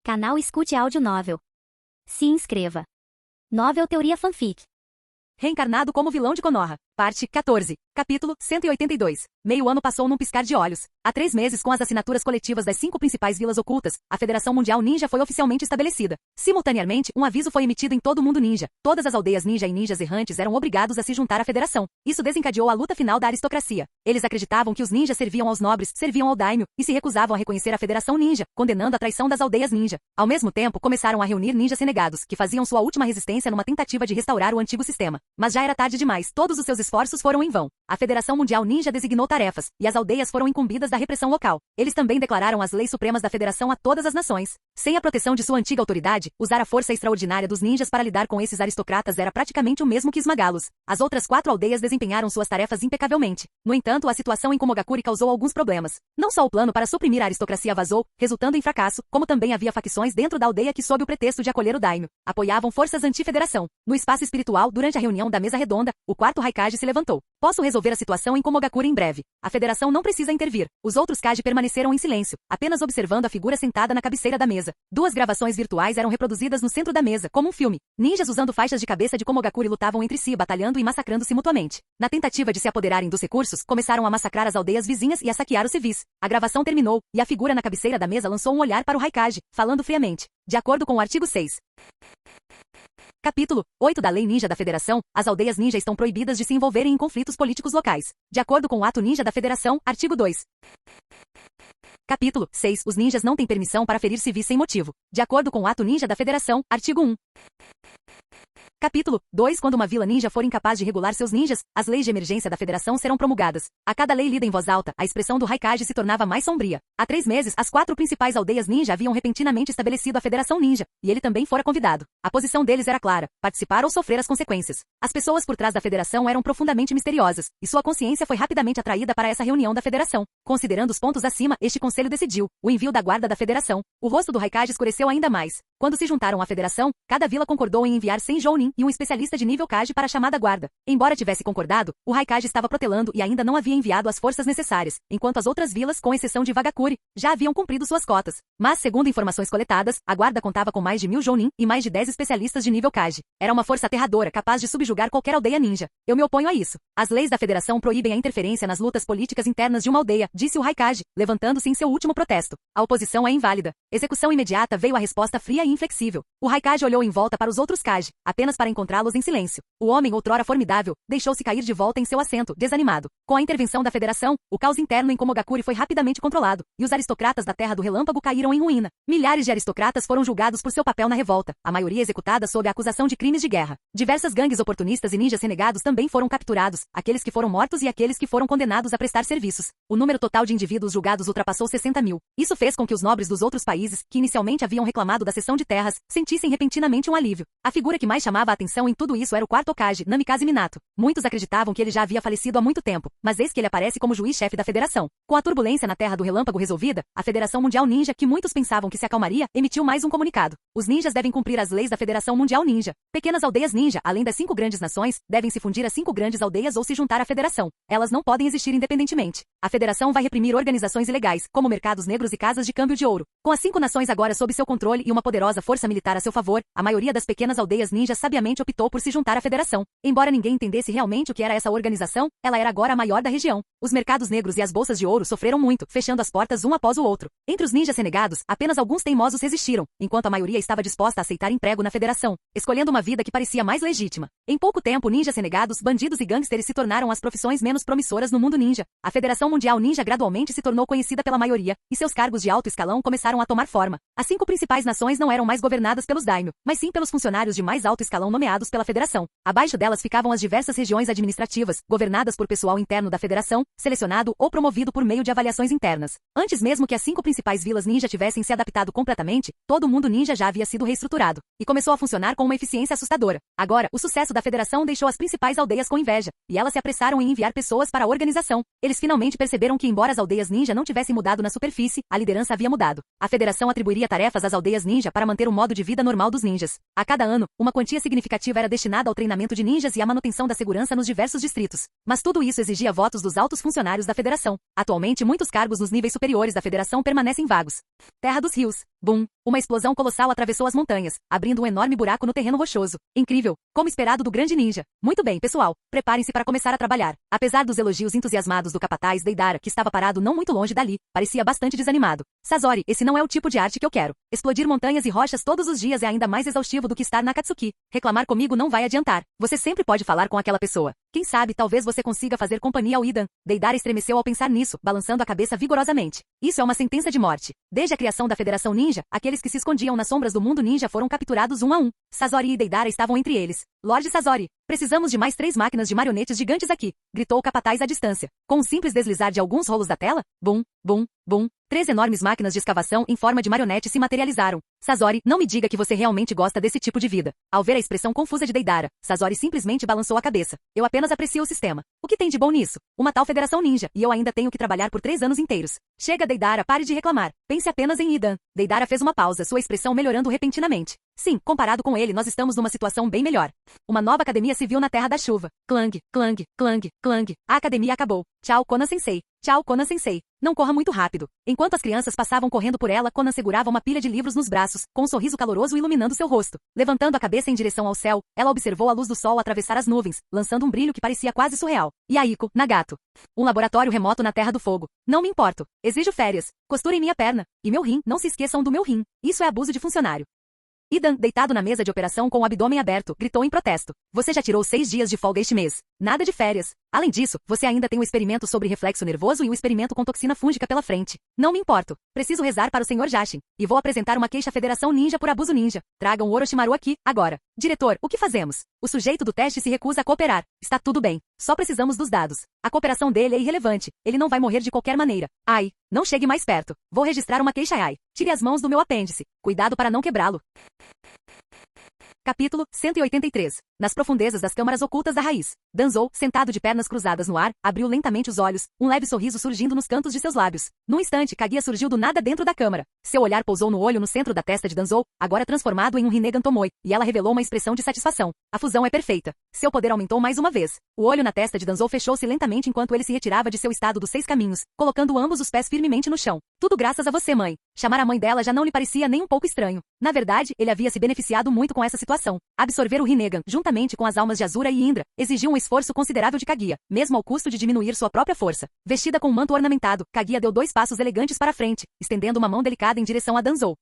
Canal Escute Áudio Novel. Se inscreva. Novel Teoria Fanfic. Reencarnado como vilão de Konoha. Parte 14. Capítulo 182. Meio ano passou num piscar de olhos. Há 3 meses, com as assinaturas coletivas das 5 principais vilas ocultas, a Federação Mundial Ninja foi oficialmente estabelecida. Simultaneamente, um aviso foi emitido em todo o mundo ninja. Todas as aldeias ninja e ninjas errantes eram obrigados a se juntar à Federação. Isso desencadeou a luta final da aristocracia. Eles acreditavam que os ninjas serviam aos nobres, serviam ao daimyo, e se recusavam a reconhecer a Federação Ninja, condenando a traição das aldeias ninja. Ao mesmo tempo, começaram a reunir ninjas renegados, que faziam sua última resistência numa tentativa de restaurar o antigo sistema. Mas já era tarde demais, todos os seus esforços foram em vão. A Federação Mundial Ninja designou tarefas, e as aldeias foram incumbidas da repressão local. Eles também declararam as leis supremas da Federação a todas as nações. Sem a proteção de sua antiga autoridade, usar a força extraordinária dos ninjas para lidar com esses aristocratas era praticamente o mesmo que esmagá-los. As outras 4 aldeias desempenharam suas tarefas impecavelmente. No entanto, a situação em Komogakuri causou alguns problemas. Não só o plano para suprimir a aristocracia vazou, resultando em fracasso, como também havia facções dentro da aldeia que, sob o pretexto de acolher o daimyo, apoiavam forças anti-federação. No espaço espiritual, durante a reunião da mesa redonda, o 4º Raikage se levantou. Posso resolver a situação em Komogakuri em breve. A Federação não precisa intervir. Os outros Kage permaneceram em silêncio, apenas observando a figura sentada na cabeceira da mesa. 2 gravações virtuais eram reproduzidas no centro da mesa, como um filme. Ninjas usando faixas de cabeça de Komogakuri lutavam entre si, batalhando e massacrando-se mutuamente. Na tentativa de se apoderarem dos recursos, começaram a massacrar as aldeias vizinhas e a saquear os civis. A gravação terminou, e a figura na cabeceira da mesa lançou um olhar para o Raikage, falando friamente. De acordo com o artigo 6. Capítulo 8 da Lei Ninja da Federação, as aldeias ninja estão proibidas de se envolverem em conflitos políticos locais. De acordo com o Ato Ninja da Federação, artigo 2. Capítulo 6. Os ninjas não têm permissão para ferir civis sem motivo. De acordo com o Ato Ninja da Federação, artigo 1. Capítulo 2. Quando uma vila ninja for incapaz de regular seus ninjas, as leis de emergência da Federação serão promulgadas. A cada lei lida em voz alta, a expressão do Raikage se tornava mais sombria. Há 3 meses, as 4 principais aldeias ninja haviam repentinamente estabelecido a Federação Ninja, e ele também fora convidado. A posição deles era clara: participar ou sofrer as consequências. As pessoas por trás da Federação eram profundamente misteriosas, e sua consciência foi rapidamente atraída para essa reunião da Federação. Considerando os pontos acima, este conselho decidiu o envio da guarda da Federação. O rosto do Raikage escureceu ainda mais. Quando se juntaram à Federação, cada vila concordou em enviar 100 Jounin e um especialista de nível Kage para a chamada guarda. Embora tivesse concordado, o Raikage estava protelando e ainda não havia enviado as forças necessárias, enquanto as outras vilas, com exceção de Wagakuri, já haviam cumprido suas cotas. Mas, segundo informações coletadas, a guarda contava com mais de 1000 Jounin e mais de 10 especialistas de nível Kage. Era uma força aterradora, capaz de subjugar qualquer aldeia ninja. Eu me oponho a isso. As leis da Federação proíbem a interferência nas lutas políticas internas de uma aldeia, disse o Raikage, levantando-se em seu último protesto. A oposição é inválida. Execução imediata, veio a resposta fria e inflexível. O Raikage olhou em volta para os outros Kage, apenas para encontrá-los em silêncio. O homem, outrora formidável, deixou-se cair de volta em seu assento, desanimado. Com a intervenção da Federação, o caos interno em Komogakuri foi rapidamente controlado, e os aristocratas da Terra do Relâmpago caíram em ruína. Milhares de aristocratas foram julgados por seu papel na revolta, a maioria executada sob a acusação de crimes de guerra. Diversas gangues oportunistas e ninjas renegados também foram capturados, aqueles que foram mortos e aqueles que foram condenados a prestar serviços. O número total de indivíduos julgados ultrapassou 60.000. Isso fez com que os nobres dos outros países, que inicialmente haviam reclamado da cessão de terras, sentissem repentinamente um alívio. A figura que mais chamava a atenção em tudo isso era o 4º Kage, Namikaze Minato. Muitos acreditavam que ele já havia falecido há muito tempo, mas eis que ele aparece como juiz-chefe da Federação. Com a turbulência na Terra do Relâmpago resolvida, a Federação Mundial Ninja, que muitos pensavam que se acalmaria, emitiu mais um comunicado. Os ninjas devem cumprir as leis da Federação Mundial Ninja. Pequenas aldeias ninja, além das 5 grandes nações, devem se fundir a 5 grandes aldeias ou se juntar à Federação. Elas não podem existir independentemente. A Federação vai reprimir organizações ilegais, como mercados negros e casas de câmbio de ouro. Com as 5 nações agora sob seu controle e uma poderosa força militar a seu favor, a maioria das pequenas aldeias ninjas sabiamente optou por se juntar à Federação. Embora ninguém entendesse realmente o que era essa organização, ela era agora a maior da região. Os mercados negros e as bolsas de ouro sofreram muito, fechando as portas um após o outro. Entre os ninjas renegados, apenas alguns teimosos resistiram, enquanto a maioria estava disposta a aceitar emprego na Federação, escolhendo uma vida que parecia mais legítima. Em pouco tempo, ninjas renegados, bandidos e gangsters se tornaram as profissões menos promissoras no mundo ninja. A Federação Mundial Ninja gradualmente se tornou conhecida pela maioria, e seus cargos de alto escalão começaram a tomar forma. As 5 principais nações não eram mais governadas pelos daimyo, mas sim pelos funcionários de mais alto escalão nomeados pela Federação. Abaixo delas ficavam as diversas regiões administrativas, governadas por pessoal interno da Federação, selecionado ou promovido por meio de avaliações internas. Antes mesmo que as 5 principais vilas ninja tivessem se adaptado completamente, todo o mundo ninja já havia sido reestruturado, e começou a funcionar com uma eficiência assustadora. Agora, o sucesso da Federação deixou as principais aldeias com inveja, e elas se apressaram em enviar pessoas para a organização. Eles finalmente perceberam que, embora as aldeias ninja não tivessem mudado na superfície, a liderança havia mudado. A Federação atribuiria tarefas às aldeias ninja para manter o modo de vida normal dos ninjas. A cada ano, uma quantia significativa era destinada ao treinamento de ninjas e à manutenção da segurança nos diversos distritos. Mas tudo isso exigia votos dos altos funcionários da Federação. Atualmente, muitos cargos nos níveis superiores da Federação permanecem vagos. Terra dos Rios. Bum! Uma explosão colossal atravessou as montanhas, abrindo um enorme buraco no terreno rochoso. Incrível! Como esperado do grande ninja. Muito bem, pessoal. Preparem-se para começar a trabalhar. Apesar dos elogios entusiasmados do capataz Deidara, que estava parado não muito longe dali, parecia bastante desanimado. Sasori, esse não é o tipo de arte que eu quero. Explodir montanhas e rochas todos os dias é ainda mais exaustivo do que estar na Akatsuki. Reclamar comigo não vai adiantar. Você sempre pode falar com aquela pessoa. Quem sabe, talvez você consiga fazer companhia ao Idan. Deidara estremeceu ao pensar nisso, balançando a cabeça vigorosamente. Isso é uma sentença de morte. Desde a criação da Federação Ninja, aqueles que se escondiam nas sombras do mundo ninja foram capturados um a um. Sasori e Deidara estavam entre eles. Lorde Sasori, precisamos de mais 3 máquinas de marionetes gigantes aqui, gritou o capataz à distância. Com um simples deslizar de alguns rolos da tela, bum, bum, bum, 3 enormes máquinas de escavação em forma de marionete se materializaram. Sasori, não me diga que você realmente gosta desse tipo de vida. Ao ver a expressão confusa de Deidara, Sasori simplesmente balançou a cabeça. Eu apenas aprecio o sistema. O que tem de bom nisso? Uma tal Federação Ninja, e eu ainda tenho que trabalhar por 3 anos inteiros. Chega, Deidara, pare de reclamar. Pense apenas em Idan. Deidara fez uma pausa, sua expressão melhorando repentinamente. Sim, comparado com ele, nós estamos numa situação bem melhor. Uma nova academia se viu na Terra da Chuva. Clang, clang, clang, clang. A academia acabou. Tchau, Konan-sensei. Tchau, Konan-sensei. Não corra muito rápido. Enquanto as crianças passavam correndo por ela, Konan segurava uma pilha de livros nos braços, com um sorriso caloroso iluminando seu rosto. Levantando a cabeça em direção ao céu, ela observou a luz do sol atravessar as nuvens, lançando um brilho que parecia quase surreal. Yaiko, Nagato. Um laboratório remoto na Terra do Fogo. Não me importo. Exijo férias. Costurem minha perna. E meu rim, não se esqueçam do meu rim. Isso é abuso de funcionário. Idan, deitado na mesa de operação com o abdômen aberto, gritou em protesto. Você já tirou 6 dias de folga este mês. Nada de férias. Além disso, você ainda tem o experimento sobre reflexo nervoso e o experimento com toxina fúngica pela frente. Não me importo. Preciso rezar para o Sr. Jashin. E vou apresentar uma queixa à Federação Ninja por abuso ninja. Tragam o Orochimaru aqui, agora. Diretor, o que fazemos? O sujeito do teste se recusa a cooperar. Está tudo bem. Só precisamos dos dados. A cooperação dele é irrelevante. Ele não vai morrer de qualquer maneira. Ai, não chegue mais perto. Vou registrar uma queixa. Ai, tire as mãos do meu apêndice. Cuidado para não quebrá-lo. Capítulo 183. Nas profundezas das câmaras ocultas da raiz. Danzou, sentado de pernas cruzadas no ar, abriu lentamente os olhos, um leve sorriso surgindo nos cantos de seus lábios. Num instante, Kaguya surgiu do nada dentro da câmara. Seu olhar pousou no olho no centro da testa de Danzou, agora transformado em um Rinnegan Tomoe, e ela revelou uma expressão de satisfação. A fusão é perfeita. Seu poder aumentou mais uma vez. O olho na testa de Danzou fechou-se lentamente enquanto ele se retirava de seu estado dos 6 caminhos, colocando ambos os pés firmemente no chão. Tudo graças a você, mãe. Chamar a mãe dela já não lhe parecia nem um pouco estranho. Na verdade, ele havia se beneficiado muito com essa situação. Absorver o Rinnegan, juntamente com as almas de Azura e Indra, exigiu um esforço considerável de Kaguya, mesmo ao custo de diminuir sua própria força. Vestida com um manto ornamentado, Kaguya deu 2 passos elegantes para frente, estendendo uma mão delicada em direção a Danzou.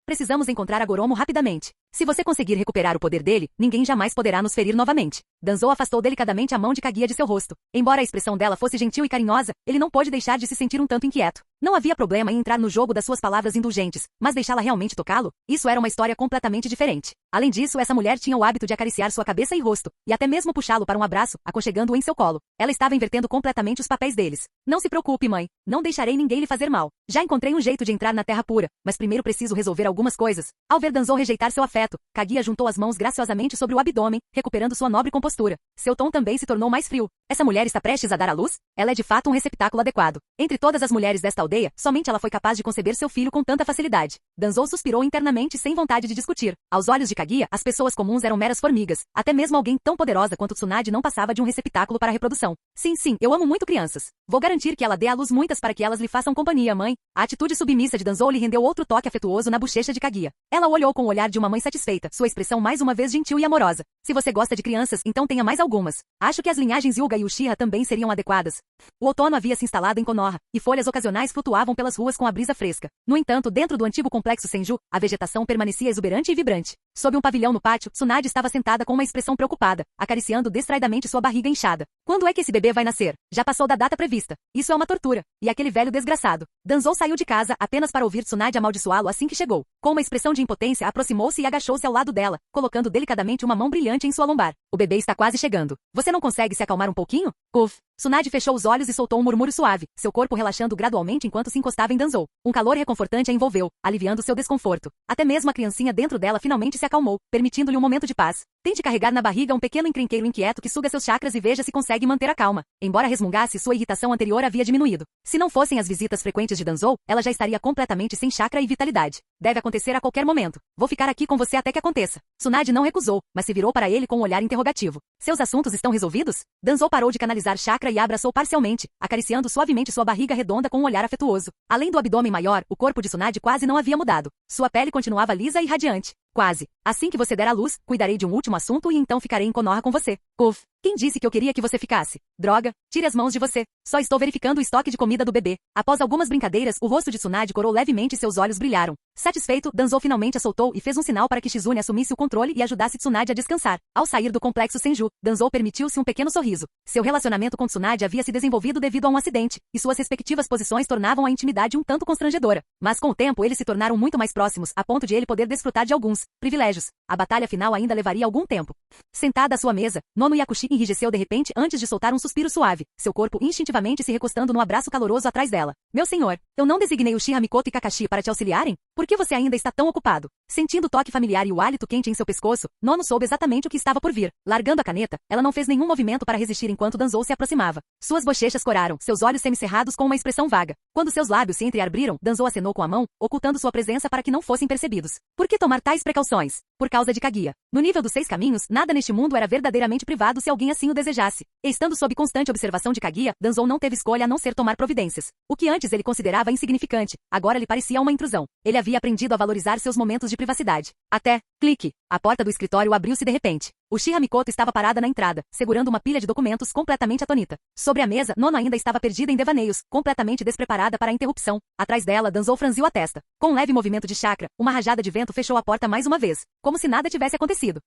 Precisamos encontrar a Goromo rapidamente. Se você conseguir recuperar o poder dele, ninguém jamais poderá nos ferir novamente. Danzou afastou delicadamente a mão de Kaguya de seu rosto. Embora a expressão dela fosse gentil e carinhosa, ele não pôde deixar de se sentir um tanto inquieto. Não havia problema em entrar no jogo das suas palavras indulgentes, mas deixá-la realmente tocá-lo? Isso era uma história completamente diferente. Além disso, essa mulher tinha o hábito de acariciar sua cabeça e rosto, e até mesmo puxá-lo para um abraço, aconchegando-o em seu colo. Ela estava invertendo completamente os papéis deles. Não se preocupe, mãe. Não deixarei ninguém lhe fazer mal. Já encontrei um jeito de entrar na Terra Pura, mas primeiro preciso resolver algumas coisas. Ao ver Danzou rejeitar seu afeto, Kaguya juntou as mãos graciosamente sobre o abdômen, recuperando sua nobre compostura. Seu tom também se tornou mais frio. Essa mulher está prestes a dar à luz? Ela é de fato um receptáculo adequado. Entre todas as mulheres desta aldeia, somente ela foi capaz de conceber seu filho com tanta facilidade. Danzou suspirou internamente sem vontade de discutir. Aos olhos de Kaguya, as pessoas comuns eram meras formigas. Até mesmo alguém tão poderosa quanto Tsunade não passava de um receptáculo para a reprodução. Sim, eu amo muito crianças. Vou garantir que ela dê à luz muitas para que elas lhe façam companhia, mãe. A atitude submissa de Danzou lhe rendeu outro toque afetuoso na bochecha de Kaguya. Ela o olhou com o olhar de uma mãe satisfeita, sua expressão mais uma vez gentil e amorosa. Se você gosta de crianças, então tenha mais algumas. Acho que as linhagens Hyuga e Uchiha também seriam adequadas. O outono havia se instalado em Konoha, e folhas ocasionais flutuavam pelas ruas com a brisa fresca. No entanto, dentro do antigo complexo Senju, a vegetação permanecia exuberante e vibrante. Sob um pavilhão no pátio, Tsunade estava sentada com uma expressão preocupada, acariciando distraidamente sua barriga inchada. Quando é que esse bebê vai nascer? Já passou da data prevista. Isso é uma tortura. E aquele velho desgraçado. Danzou saiu de casa apenas para ouvir Tsunade amaldiçoá-lo assim que chegou. Com uma expressão de impotência, aproximou-se e agachou-se ao lado dela, colocando delicadamente uma mão brilhante em sua lombar. O bebê está quase chegando. Você não consegue se acalmar um pouquinho? Uf. Tsunade fechou os olhos e soltou um murmúrio suave, seu corpo relaxando gradualmente enquanto se encostava em Danzou. Um calor reconfortante a envolveu, aliviando seu desconforto. Até mesmo a criancinha dentro dela finalmente se acalmou, permitindo-lhe um momento de paz. Tente carregar na barriga um pequeno encrenqueiro inquieto que suga seus chakras e veja se consegue manter a calma. Embora resmungasse, sua irritação anterior havia diminuído. Se não fossem as visitas frequentes de Danzou, ela já estaria completamente sem chakra e vitalidade. Deve acontecer a qualquer momento. Vou ficar aqui com você até que aconteça. Tsunade não recusou, mas se virou para ele com um olhar interrogativo. Seus assuntos estão resolvidos? Danzou parou de canalizar chakra e a abraçou parcialmente, acariciando suavemente sua barriga redonda com um olhar afetuoso. Além do abdômen maior, o corpo de Tsunade quase não havia mudado. Sua pele continuava lisa e radiante. Quase. Assim que você der à luz, cuidarei de um último assunto e então ficarei em Konoha com você. Uf. Quem disse que eu queria que você ficasse? Droga. Tire as mãos de você. Só estou verificando o estoque de comida do bebê. Após algumas brincadeiras, o rosto de Tsunade corou levemente e seus olhos brilharam. Satisfeito, Danzou finalmente a soltou e fez um sinal para que Shizune assumisse o controle e ajudasse Tsunade a descansar. Ao sair do complexo Senju, Danzou permitiu-se um pequeno sorriso. Seu relacionamento com Tsunade havia se desenvolvido devido a um acidente, e suas respectivas posições tornavam a intimidade um tanto constrangedora. Mas com o tempo eles se tornaram muito mais próximos, a ponto de ele poder desfrutar de alguns privilégios. A batalha final ainda levaria algum tempo. Sentada à sua mesa, Nono Yakushi enrijeceu de repente antes de soltar um suspiro suave, seu corpo instintivamente se recostando no abraço caloroso atrás dela. Meu senhor, eu não designei Uchiha Mikoto e Kakashi para te auxiliarem? Por que você ainda está tão ocupado? Sentindo o toque familiar e o hálito quente em seu pescoço, Nono soube exatamente o que estava por vir. Largando a caneta, ela não fez nenhum movimento para resistir enquanto Danzou se aproximava. Suas bochechas coraram, seus olhos semicerrados com uma expressão vaga. Quando seus lábios se entreabriram, Danzou acenou com a mão, ocultando sua presença para que não fossem percebidos. Por que tomar tais precauções? Por causa de Kaguya. No nível dos 6 caminhos, nada neste mundo era verdadeiramente privado se alguém assim o desejasse. Estando sob constante observação de Kaguya, Danzou não teve escolha a não ser tomar providências. O que antes ele considerava insignificante, agora lhe parecia uma intrusão. Ele havia aprendido a valorizar seus momentos de privacidade. Até, clique, a porta do escritório abriu-se de repente. Uchiha Mikoto estava parada na entrada, segurando uma pilha de documentos completamente atônita. Sobre a mesa, Nono ainda estava perdida em devaneios, completamente despreparada para a interrupção. Atrás dela, Danzou franziu a testa. Com um leve movimento de chakra, uma rajada de vento fechou a porta mais uma vez, como se nada tivesse acontecido.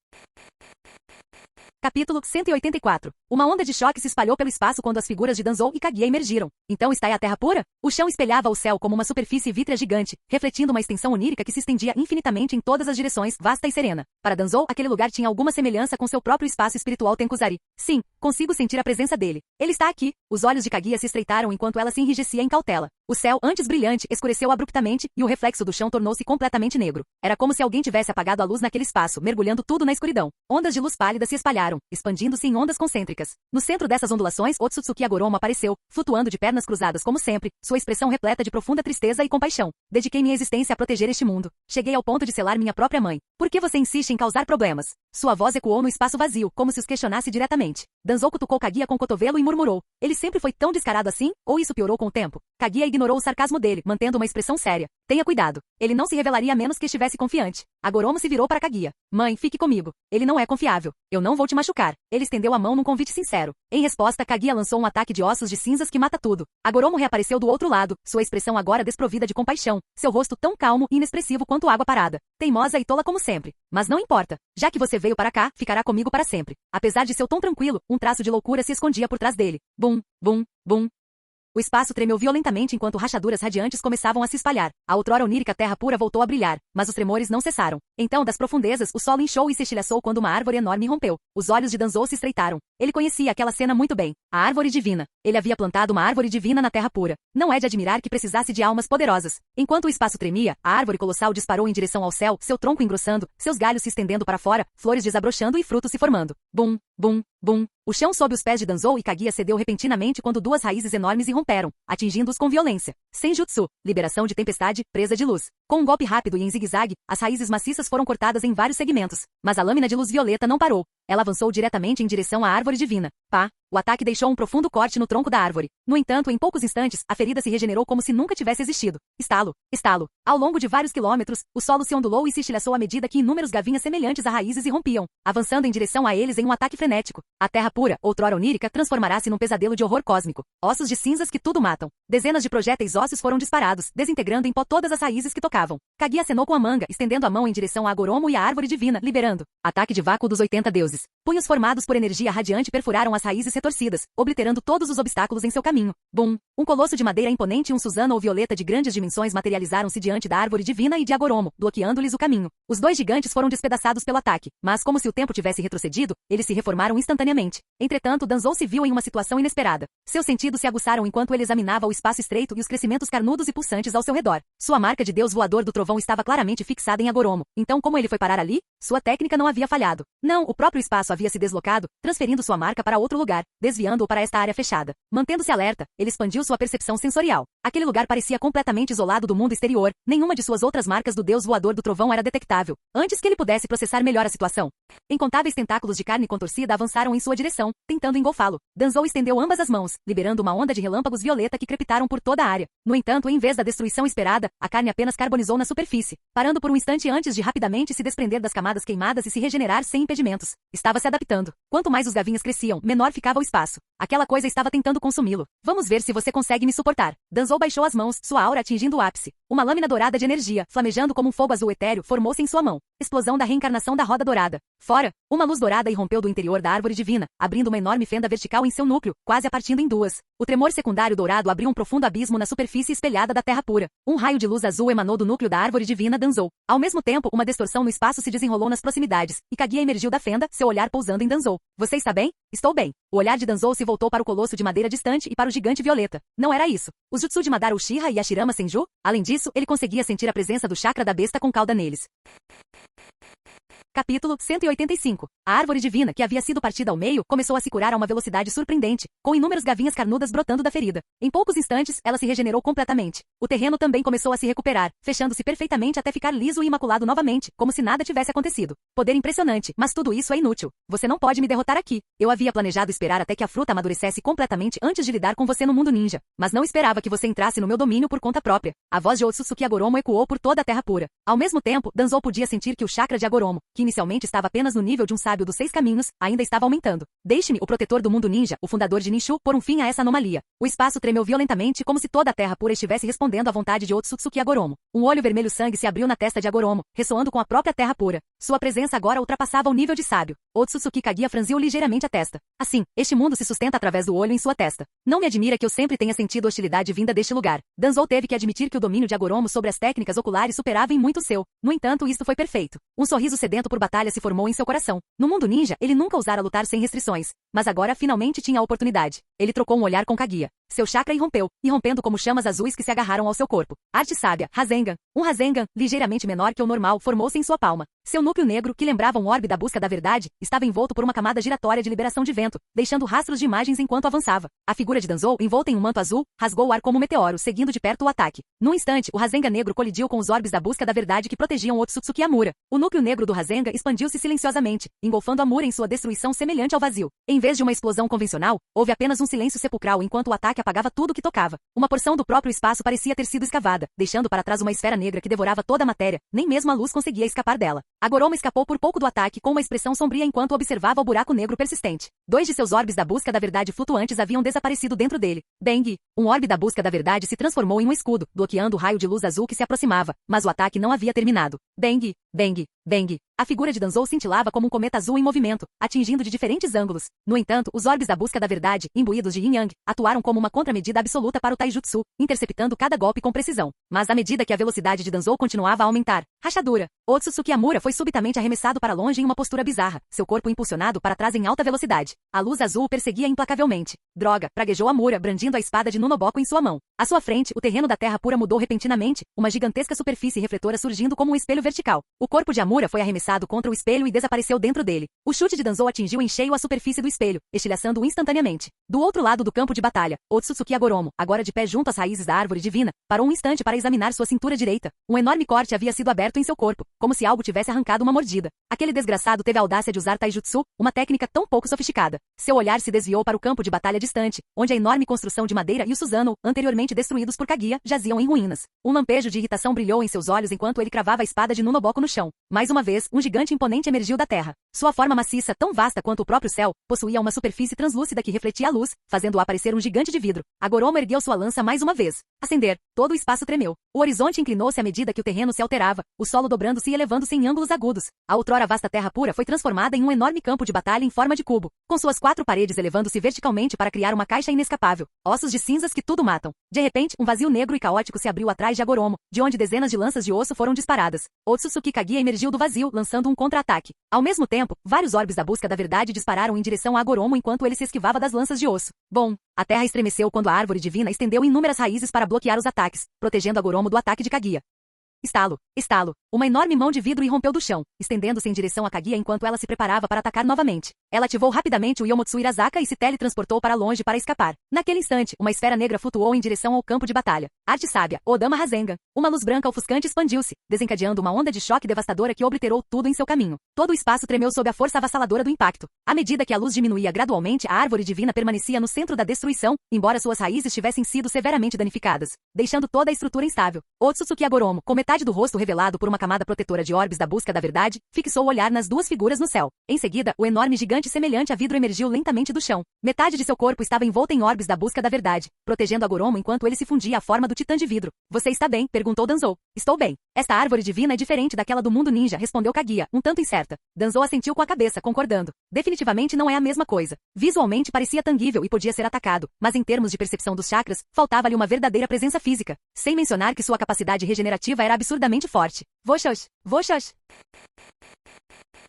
Capítulo 184. Uma onda de choque se espalhou pelo espaço quando as figuras de Danzou e Kaguya emergiram. Então está aí a terra pura? O chão espelhava o céu como uma superfície vítrea gigante, refletindo uma extensão onírica que se estendia infinitamente em todas as direções, vasta e serena. Para Danzou, aquele lugar tinha alguma semelhança com seu próprio espaço espiritual Tenkuzari. Sim, consigo sentir a presença dele. Ele está aqui. Os olhos de Kaguya se estreitaram enquanto ela se enrijecia em cautela. O céu, antes brilhante, escureceu abruptamente, e o reflexo do chão tornou-se completamente negro. Era como se alguém tivesse apagado a luz naquele espaço, mergulhando tudo na escuridão. Ondas de luz pálida se espalharam, expandindo-se em ondas concêntricas. No centro dessas ondulações, Otsutsuki Agoromo apareceu, flutuando de pernas cruzadas como sempre, sua expressão repleta de profunda tristeza e compaixão. Dediquei minha existência a proteger este mundo. Cheguei ao ponto de selar minha própria mãe. Por que você insiste em causar problemas? Sua voz ecoou no espaço vazio, como se os questionasse diretamente. Danzou cutucou Kaguya com o cotovelo e murmurou. Ele sempre foi tão descarado assim? Ou isso piorou com o tempo? Kaguya ignorou o sarcasmo dele, mantendo uma expressão séria. Tenha cuidado. Ele não se revelaria a menos que estivesse confiante. Agoromo se virou para Kaguya. Mãe, fique comigo. Ele não é confiável. Eu não vou te machucar. Ele estendeu a mão num convite sincero. Em resposta, Kaguya lançou um ataque de ossos de cinzas que mata tudo. Agoromo reapareceu do outro lado, sua expressão agora desprovida de compaixão, seu rosto tão calmo e inexpressivo quanto água parada. Teimosa e tola como sempre. Mas não importa. Já que você veio para cá, ficará comigo para sempre. Apesar de seu tom tranquilo, um traço de loucura se escondia por trás dele. Bum, bum, bum. O espaço tremeu violentamente enquanto rachaduras radiantes começavam a se espalhar. A outrora onírica terra pura voltou a brilhar, mas os tremores não cessaram. Então, das profundezas, o solo inchou e se estilhaçou quando uma árvore enorme rompeu. Os olhos de Danzou se estreitaram. Ele conhecia aquela cena muito bem. A árvore divina. Ele havia plantado uma árvore divina na terra pura. Não é de admirar que precisasse de almas poderosas. Enquanto o espaço tremia, a árvore colossal disparou em direção ao céu, seu tronco engrossando, seus galhos se estendendo para fora, flores desabrochando e frutos se formando. Bum, bum, bum. O chão sob os pés de Danzou e Kaguya cedeu repentinamente quando duas raízes enormes irromperam, atingindo-os com violência. Senjutsu, liberação de tempestade, presa de luz. Com um golpe rápido e em zigue-zague, as raízes maciças foram cortadas em vários segmentos. Mas a lâmina de luz violeta não parou. Ela avançou diretamente em direção à árvore divina. Pá! O ataque deixou um profundo corte no tronco da árvore. No entanto, em poucos instantes, a ferida se regenerou como se nunca tivesse existido. Estalo, estalo. Ao longo de vários quilômetros, o solo se ondulou e se estilhaçou à medida que inúmeros gavinhas semelhantes a raízes irrompiam, avançando em direção a eles em um ataque frenético. A terra pura, outrora onírica, transformará-se num pesadelo de horror cósmico. Ossos de cinzas que tudo matam. Dezenas de projéteis ósseos foram disparados, desintegrando em pó todas as raízes que tocavam. Kaguya acenou com a manga, estendendo a mão em direção a Agoromo e à árvore divina, liberando. Ataque de vácuo dos 80 deuses. Punhos formados por energia radiante perfuraram as raízes retorcidas, obliterando todos os obstáculos em seu caminho. Bum! Um colosso de madeira imponente e um Suzano ou violeta de grandes dimensões materializaram-se diante da árvore divina e de Agoromo, bloqueando-lhes o caminho. Os dois gigantes foram despedaçados pelo ataque, mas como se o tempo tivesse retrocedido, eles se reformaram instantaneamente. Entretanto, Danzou se viu em uma situação inesperada. Seus sentidos se aguçaram enquanto ele examinava o espaço estreito e os crescimentos carnudos e pulsantes ao seu redor. Sua marca de deus voador voador do trovão estava claramente fixado em Agoromo. Então como ele foi parar ali? Sua técnica não havia falhado. Não, o próprio espaço havia se deslocado, transferindo sua marca para outro lugar, desviando-o para esta área fechada. Mantendo-se alerta, ele expandiu sua percepção sensorial. Aquele lugar parecia completamente isolado do mundo exterior, nenhuma de suas outras marcas do deus voador do trovão era detectável. Antes que ele pudesse processar melhor a situação, incontáveis tentáculos de carne contorcida avançaram em sua direção, tentando engolfá-lo. Danzou estendeu ambas as mãos, liberando uma onda de relâmpagos violeta que crepitaram por toda a área. No entanto, em vez da destruição esperada, a carne apenas carbonizou na superfície, parando por um instante antes de rapidamente se desprender das camadas queimadas e se regenerar sem impedimentos. Estava se adaptando. Quanto mais os gavinhas cresciam, menor ficava o espaço. Aquela coisa estava tentando consumi-lo. Vamos ver se você consegue me suportar. Danzou baixou as mãos, sua aura atingindo o ápice. Uma lâmina dourada de energia, flamejando como um fogo azul etéreo, formou-se em sua mão. Explosão da reencarnação da roda dourada. Fora, uma luz dourada irrompeu do interior da árvore divina, abrindo uma enorme fenda vertical em seu núcleo, quase a partindo em duas. O tremor secundário dourado abriu um profundo abismo na superfície espelhada da terra pura. Um raio de luz azul emanou do núcleo da árvore divina Danzou. Ao mesmo tempo, uma distorção no espaço se desenrolou nas proximidades, e Kaguya emergiu da fenda, seu olhar pousando em Danzou. Você está bem? Estou bem. O olhar de Danzou se voltou para o colosso de madeira distante e para o gigante violeta. Não era isso. Os jutsu de Madara Uchiha e Hashirama Senju? Além disso, ele conseguia sentir a presença do chakra da besta com cauda neles. Capítulo 185. A árvore divina, que havia sido partida ao meio, começou a se curar a uma velocidade surpreendente, com inúmeras gavinhas carnudas brotando da ferida. Em poucos instantes, ela se regenerou completamente. O terreno também começou a se recuperar, fechando-se perfeitamente até ficar liso e imaculado novamente, como se nada tivesse acontecido. Poder impressionante, mas tudo isso é inútil. Você não pode me derrotar aqui. Eu havia planejado esperar até que a fruta amadurecesse completamente antes de lidar com você no mundo ninja, mas não esperava que você entrasse no meu domínio por conta própria. A voz de Otsutsuki Agoromo ecoou por toda a terra pura. Ao mesmo tempo, Danzou podia sentir que o chakra de Agoromo, que inicialmente estava apenas no nível de um sábio dos 6 caminhos, ainda estava aumentando. Deixe-me, o protetor do mundo ninja, o fundador de Ninshu, pôr um fim a essa anomalia. O espaço tremeu violentamente como se toda a terra pura estivesse respondendo à vontade de Otsutsuki Agoromo. Um olho vermelho sangue se abriu na testa de Agoromo, ressoando com a própria terra pura. Sua presença agora ultrapassava o nível de sábio. Otsutsuki Kaguya franziu ligeiramente a testa. Assim, este mundo se sustenta através do olho em sua testa. Não me admira que eu sempre tenha sentido hostilidade vinda deste lugar. Danzou teve que admitir que o domínio de Agoromo sobre as técnicas oculares superava em muito o seu. No entanto, isto foi perfeito. Um sorriso sedento por batalha se formou em seu coração. No mundo ninja, ele nunca ousara lutar sem restrições. Mas agora finalmente tinha a oportunidade. Ele trocou um olhar com Kaguya. Seu chakra irrompendo como chamas azuis que se agarraram ao seu corpo. Arte sábia, Rasengan. Um Rasengan, ligeiramente menor que o normal, formou-se em sua palma. Seu núcleo negro, que lembrava um orbe da busca da verdade, estava envolto por uma camada giratória de liberação de vento, deixando rastros de imagens enquanto avançava. A figura de Danzou, envolta em um manto azul, rasgou o ar como um meteoro, seguindo de perto o ataque. Num instante, o Rasengan negro colidiu com os orbes da busca da verdade que protegiam Otsutsuki Amura. O núcleo negro do Rasengan expandiu-se silenciosamente, engolfando Amura em sua destruição semelhante ao vazio. Em vez de uma explosão convencional, houve apenas um silêncio sepulcral enquanto o ataque apagava tudo que tocava. Uma porção do próprio espaço parecia ter sido escavada, deixando para trás uma esfera negra que devorava toda a matéria, nem mesmo a luz conseguia escapar dela. Agoromo escapou por pouco do ataque com uma expressão sombria enquanto observava o buraco negro persistente. 2 de seus orbes da busca da verdade flutuantes haviam desaparecido dentro dele. Bang! Um orbe da busca da verdade se transformou em um escudo, bloqueando o raio de luz azul que se aproximava, mas o ataque não havia terminado. Bang! Bang! Bang! A figura de Danzou cintilava como um cometa azul em movimento, atingindo de diferentes ângulos. No entanto, os orbes da busca da verdade, imbuídos de yin-yang, atuaram como uma contramedida absoluta para o taijutsu, interceptando cada golpe com precisão. Mas à medida que a velocidade de Danzou continuava a aumentar, rachadura. Otsutsuki Amura foi subitamente arremessado para longe em uma postura bizarra, seu corpo impulsionado para trás em alta velocidade. A luz azul o perseguia implacavelmente. Droga, praguejou Amura, brandindo a espada de Nunoboko em sua mão. À sua frente, o terreno da terra pura mudou repentinamente, uma gigantesca superfície refletora surgindo como um espelho vertical. O corpo de Amura foi arremessado contra o espelho e desapareceu dentro dele. O chute de Danzou atingiu em cheio a superfície do espelho, estilhaçando-o instantaneamente. Do outro lado do campo de batalha, Otsutsuki Agoromo, agora de pé junto às raízes da árvore divina, parou um instante para examinar sua cintura direita. Um enorme corte havia sido aberto em seu corpo, como se algo tivesse arrancado uma mordida. Aquele desgraçado teve a audácia de usar taijutsu, uma técnica tão pouco sofisticada. Seu olhar se desviou para o campo de batalha distante, onde a enorme construção de madeira e o Susanoo, anteriormente destruídos por Kaguya, jaziam em ruínas. Um lampejo de irritação brilhou em seus olhos enquanto ele cravava a espada de Nunoboko no chão. Mais uma vez, um gigante imponente emergiu da terra. Sua forma maciça, tão vasta quanto o próprio céu, possuía uma superfície translúcida que refletia a luz, fazendo-o aparecer um gigante de vidro. Agoromo ergueu sua lança mais uma vez. Acender. Todo o espaço tremeu. O horizonte inclinou-se à medida que o terreno se alterava, o solo dobrando-se e elevando-se em ângulos agudos. A outrora vasta terra pura foi transformada em um enorme campo de batalha em forma de cubo, com suas 4 paredes elevando-se verticalmente para criar uma caixa inescapável. Ossos de cinzas que tudo matam. De repente, um vazio negro e caótico se abriu atrás de Agoromo, de onde dezenas de lanças de osso foram disparadas. Otsutsuki Kaguya emergiu do vazio, lançando um contra-ataque. Ao mesmo tempo, vários orbes da busca da verdade dispararam em direção a Agoromo enquanto ele se esquivava das lanças de osso. Bom, a terra estremeceu quando a árvore divina estendeu inúmeras raízes para bloquear os ataques, protegendo Agoromo do ataque de Kaguya. Estalo, estalo. Uma enorme mão de vidro irrompeu do chão, estendendo-se em direção a Kaguya enquanto ela se preparava para atacar novamente. Ela ativou rapidamente o Yomotsu Irazaka e se teletransportou para longe para escapar. Naquele instante, uma esfera negra flutuou em direção ao campo de batalha. Arte sábia, Odama Rasengan. Uma luz branca ofuscante expandiu-se, desencadeando uma onda de choque devastadora que obliterou tudo em seu caminho. Todo o espaço tremeu sob a força avassaladora do impacto. À medida que a luz diminuía gradualmente, a árvore divina permanecia no centro da destruição, embora suas raízes tivessem sido severamente danificadas, deixando toda a estrutura instável. Otsutsuki Agoromo, com metade do rosto revelado por uma camada protetora de orbes da busca da verdade, fixou o olhar nas duas figuras no céu. Em seguida, o enorme gigante semelhante a vidro emergiu lentamente do chão. Metade de seu corpo estava envolta em orbes da busca da verdade, protegendo Agoromo enquanto ele se fundia à forma do titã de vidro. Você está bem? Perguntou Danzou. Estou bem. Esta árvore divina é diferente daquela do mundo ninja, respondeu Kaguya, um tanto incerta. Danzou assentiu com a cabeça, concordando. Definitivamente não é a mesma coisa. Visualmente parecia tangível e podia ser atacado, mas em termos de percepção dos chakras, faltava-lhe uma verdadeira presença física, sem mencionar que sua capacidade regenerativa era absurdamente forte. Voxox, voxox.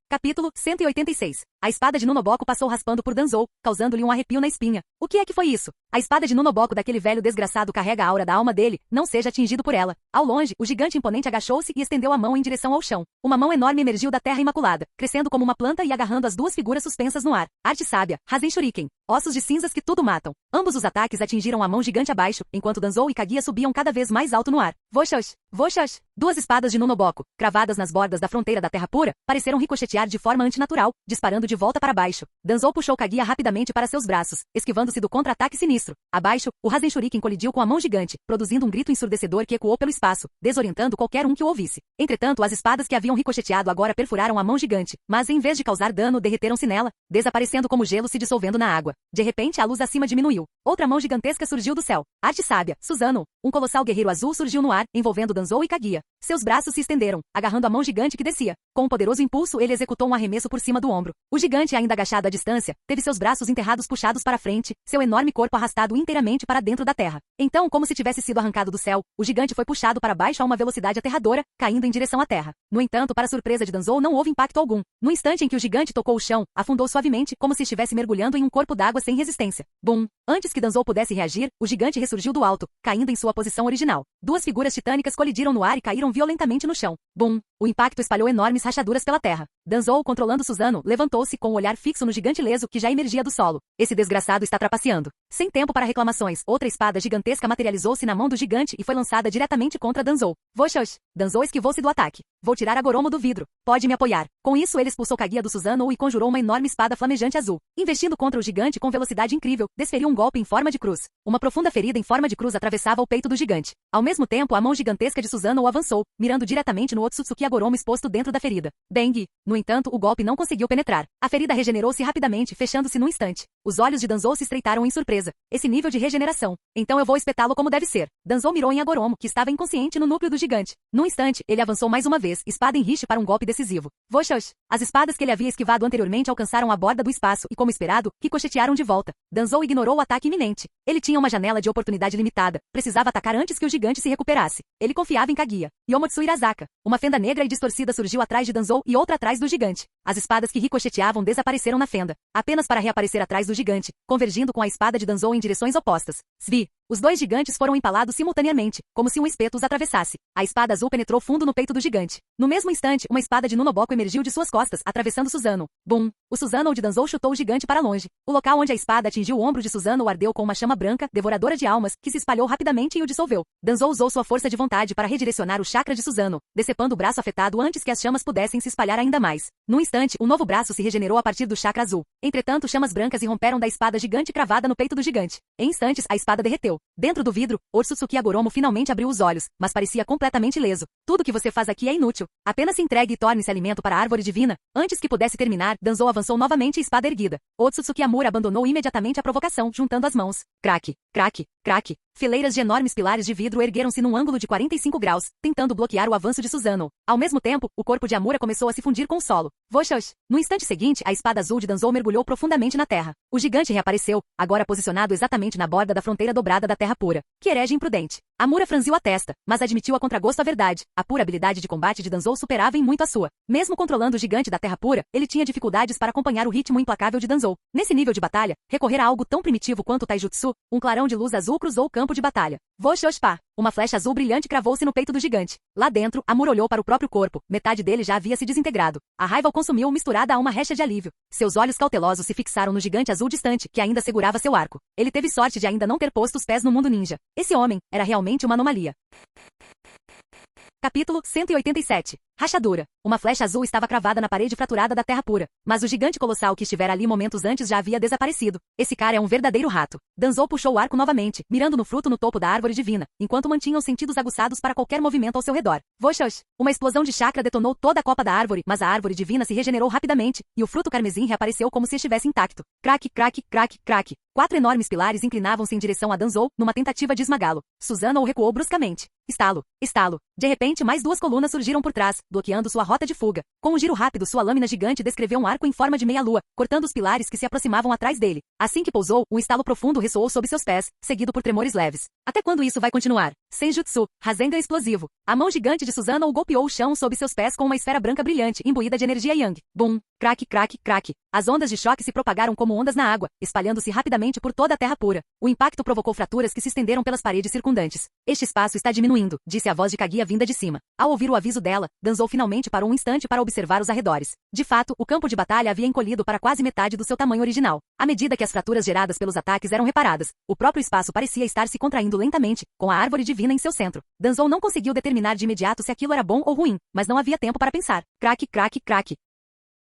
Capítulo 186. A espada de Nunoboko passou raspando por Danzou, causando-lhe um arrepio na espinha. O que é que foi isso? A espada de Nunoboko daquele velho desgraçado carrega a aura da alma dele, não seja atingido por ela. Ao longe, o gigante imponente agachou-se e estendeu a mão em direção ao chão. Uma mão enorme emergiu da terra imaculada, crescendo como uma planta e agarrando as duas figuras suspensas no ar. Arte sábia, Rasen Shuriken. Ossos de cinzas que tudo matam. Ambos os ataques atingiram a mão gigante abaixo, enquanto Danzou e Kaguya subiam cada vez mais alto no ar. Voxox, voxox. Duas espadas de Nunoboko, cravadas nas bordas da fronteira da Terra Pura, pareceram ricochetear de forma antinatural, disparando de volta para baixo. Danzou puxou Kaguya rapidamente para seus braços, esquivando-se do contra-ataque sinistro. Abaixo, o Rasen Shuriken colidiu com a mão gigante, produzindo um grito ensurdecedor que ecoou pelo espaço, desorientando qualquer um que o ouvisse. Entretanto, as espadas que haviam ricocheteado agora perfuraram a mão gigante, mas em vez de causar dano, derreteram-se nela, desaparecendo como gelo se dissolvendo na água. De repente, a luz acima diminuiu. Outra mão gigantesca surgiu do céu. Arte sábia, Susano. Um colossal guerreiro azul surgiu no ar, envolvendo Danzou e Kaguya. Seus braços se estenderam, agarrando a mão gigante que descia. Com um poderoso impulso, ele executou um arremesso por cima do ombro. O gigante, ainda agachado à distância, teve seus braços enterrados puxados para frente, seu enorme corpo arrastado inteiramente para dentro da terra. Então, como se tivesse sido arrancado do céu, o gigante foi puxado para baixo a uma velocidade aterradora, caindo em direção à terra. No entanto, para surpresa de Danzou, não houve impacto algum. No instante em que o gigante tocou o chão, afundou suavemente, como se estivesse mergulhando em um corpo d'água sem resistência. Bum! Antes que Danzou pudesse reagir, o gigante ressurgiu do alto, caindo em sua posição original. Duas figuras titânicas colidiram no ar e caíram violentamente no chão. Bum! O impacto espalhou enormes rachaduras pela terra. Danzou, controlando Susano, levantou-se com o olhar fixo no gigante leso que já emergia do solo. Esse desgraçado está trapaceando. Sem tempo para reclamações, outra espada gigantesca materializou-se na mão do gigante e foi lançada diretamente contra Danzou. Voxox! Danzou esquivou-se do ataque. Vou tirar Agoromo do vidro. Pode me apoiar. Com isso, ele expulsou Kaguya do Susano e conjurou uma enorme espada flamejante azul. Investindo contra o gigante com velocidade incrível, desferiu um golpe em forma de cruz. Uma profunda ferida em forma de cruz atravessava o peito do gigante. Ao mesmo tempo, a mão gigantesca de Susano o avançou, mirando diretamente no Otsutsuki Agoromo exposto dentro da ferida. Bang! No entanto, o golpe não conseguiu penetrar. A ferida regenerou-se rapidamente, fechando-se num instante. Os olhos de Danzou se estreitaram em surpresa. Esse nível de regeneração. Então eu vou espetá-lo como deve ser. Danzou mirou em Agoromo, que estava inconsciente no núcleo do gigante. Num instante, ele avançou mais uma vez, espada em riche para um golpe decisivo. Voxox! As espadas que ele havia esquivado anteriormente alcançaram a borda do espaço e, como esperado, ricochetearam de volta. Danzou ignorou o ataque iminente. Ele tinha uma janela de oportunidade limitada. Precisava atacar antes que o gigante se recuperasse. Ele confiava em Kaguya. Yomotsu Irazaka. Uma fenda negra e distorcida surgiu atrás de Danzou e outra atrás do gigante. As espadas que ricocheteavam desapareceram na fenda, apenas para reaparecer atrás do gigante, convergindo com a espada de Danzou em direções opostas. Svi! Os dois gigantes foram empalados simultaneamente, como se um espeto os atravessasse. A espada azul penetrou fundo no peito do gigante. No mesmo instante, uma espada de Nunoboko emergiu de suas costas, atravessando Susano. Bum! O Susano de Danzou chutou o gigante para longe. O local onde a espada atingiu o ombro de Susano ardeu com uma chama branca, devoradora de almas, que se espalhou rapidamente e o dissolveu. Danzou usou sua força de vontade para redirecionar o chakra de Susano, decepando o braço afetado antes que as chamas pudessem se espalhar ainda mais. Num instante, um novo braço se regenerou a partir do chakra azul. Entretanto, chamas brancas irromperam da espada gigante cravada no peito do gigante. Em instantes, a espada derreteu. Dentro do vidro, Otsutsuki Agoromo finalmente abriu os olhos, mas parecia completamente ileso. Tudo que você faz aqui é inútil. Apenas se entregue e torne-se alimento para a árvore divina. Antes que pudesse terminar, Danzou avançou novamente e espada erguida. Otsutsuki Amura abandonou imediatamente a provocação, juntando as mãos. Craque, craque, craque. Fileiras de enormes pilares de vidro ergueram-se num ângulo de 45 graus, tentando bloquear o avanço de Susano. Ao mesmo tempo, o corpo de Amura começou a se fundir com o solo. Voxox! No instante seguinte, a espada azul de Danzou mergulhou profundamente na terra. O gigante reapareceu, agora posicionado exatamente na borda da fronteira dobrada da Terra Pura. Que herege imprudente! Amura franziu a testa, mas admitiu a contragosto a verdade. A pura habilidade de combate de Danzou superava em muito a sua. Mesmo controlando o gigante da Terra Pura, ele tinha dificuldades para acompanhar o ritmo implacável de Danzou. Nesse nível de batalha, recorrer a algo tão primitivo quanto o taijutsu, um clarão de luz azul cruzou o campo de batalha. Voxoxpá! Uma flecha azul brilhante cravou-se no peito do gigante. Lá dentro, Amur olhou para o próprio corpo. Metade dele já havia se desintegrado. A raiva o consumiu misturada a uma recha de alívio. Seus olhos cautelosos se fixaram no gigante azul distante, que ainda segurava seu arco. Ele teve sorte de ainda não ter posto os pés no mundo ninja. Esse homem era realmente uma anomalia. Capítulo 187. Rachadura. Uma flecha azul estava cravada na parede fraturada da terra pura. Mas o gigante colossal que estivera ali momentos antes já havia desaparecido. Esse cara é um verdadeiro rato. Danzou puxou o arco novamente, mirando no fruto no topo da árvore divina, enquanto mantinha os sentidos aguçados para qualquer movimento ao seu redor. Voxox! Uma explosão de chakra detonou toda a copa da árvore, mas a árvore divina se regenerou rapidamente, e o fruto carmesim reapareceu como se estivesse intacto. Craque, craque, craque, craque. 4 enormes pilares inclinavam-se em direção a Danzou, numa tentativa de esmagá-lo. Susano o recuou bruscamente. Estalo, estalo. De repente, mais 2 colunas surgiram por trás, bloqueando sua rota de fuga. Com um giro rápido, sua lâmina gigante descreveu um arco em forma de meia-lua, cortando os pilares que se aproximavam atrás dele. Assim que pousou, um estalo profundo ressoou sob seus pés, seguido por tremores leves. Até quando isso vai continuar? Senjutsu, Rasengan explosivo. A mão gigante de Susano o golpeou o chão sob seus pés com uma esfera branca brilhante, imbuída de energia Yang. Bum! Craque, craque, craque. As ondas de choque se propagaram como ondas na água, espalhando-se rapidamente por toda a terra pura. O impacto provocou fraturas que se estenderam pelas paredes circundantes. Este espaço está diminuindo, disse a voz de Kaguya vinda de cima. Ao ouvir o aviso dela, Danzou finalmente parou um instante para observar os arredores. De fato, o campo de batalha havia encolhido para quase metade do seu tamanho original. À medida que as fraturas geradas pelos ataques eram reparadas, o próprio espaço parecia estar se contraindo lentamente, com a árvore divina em seu centro. Danzou não conseguiu determinar de imediato se aquilo era bom ou ruim, mas não havia tempo para pensar. Craque, craque, craque.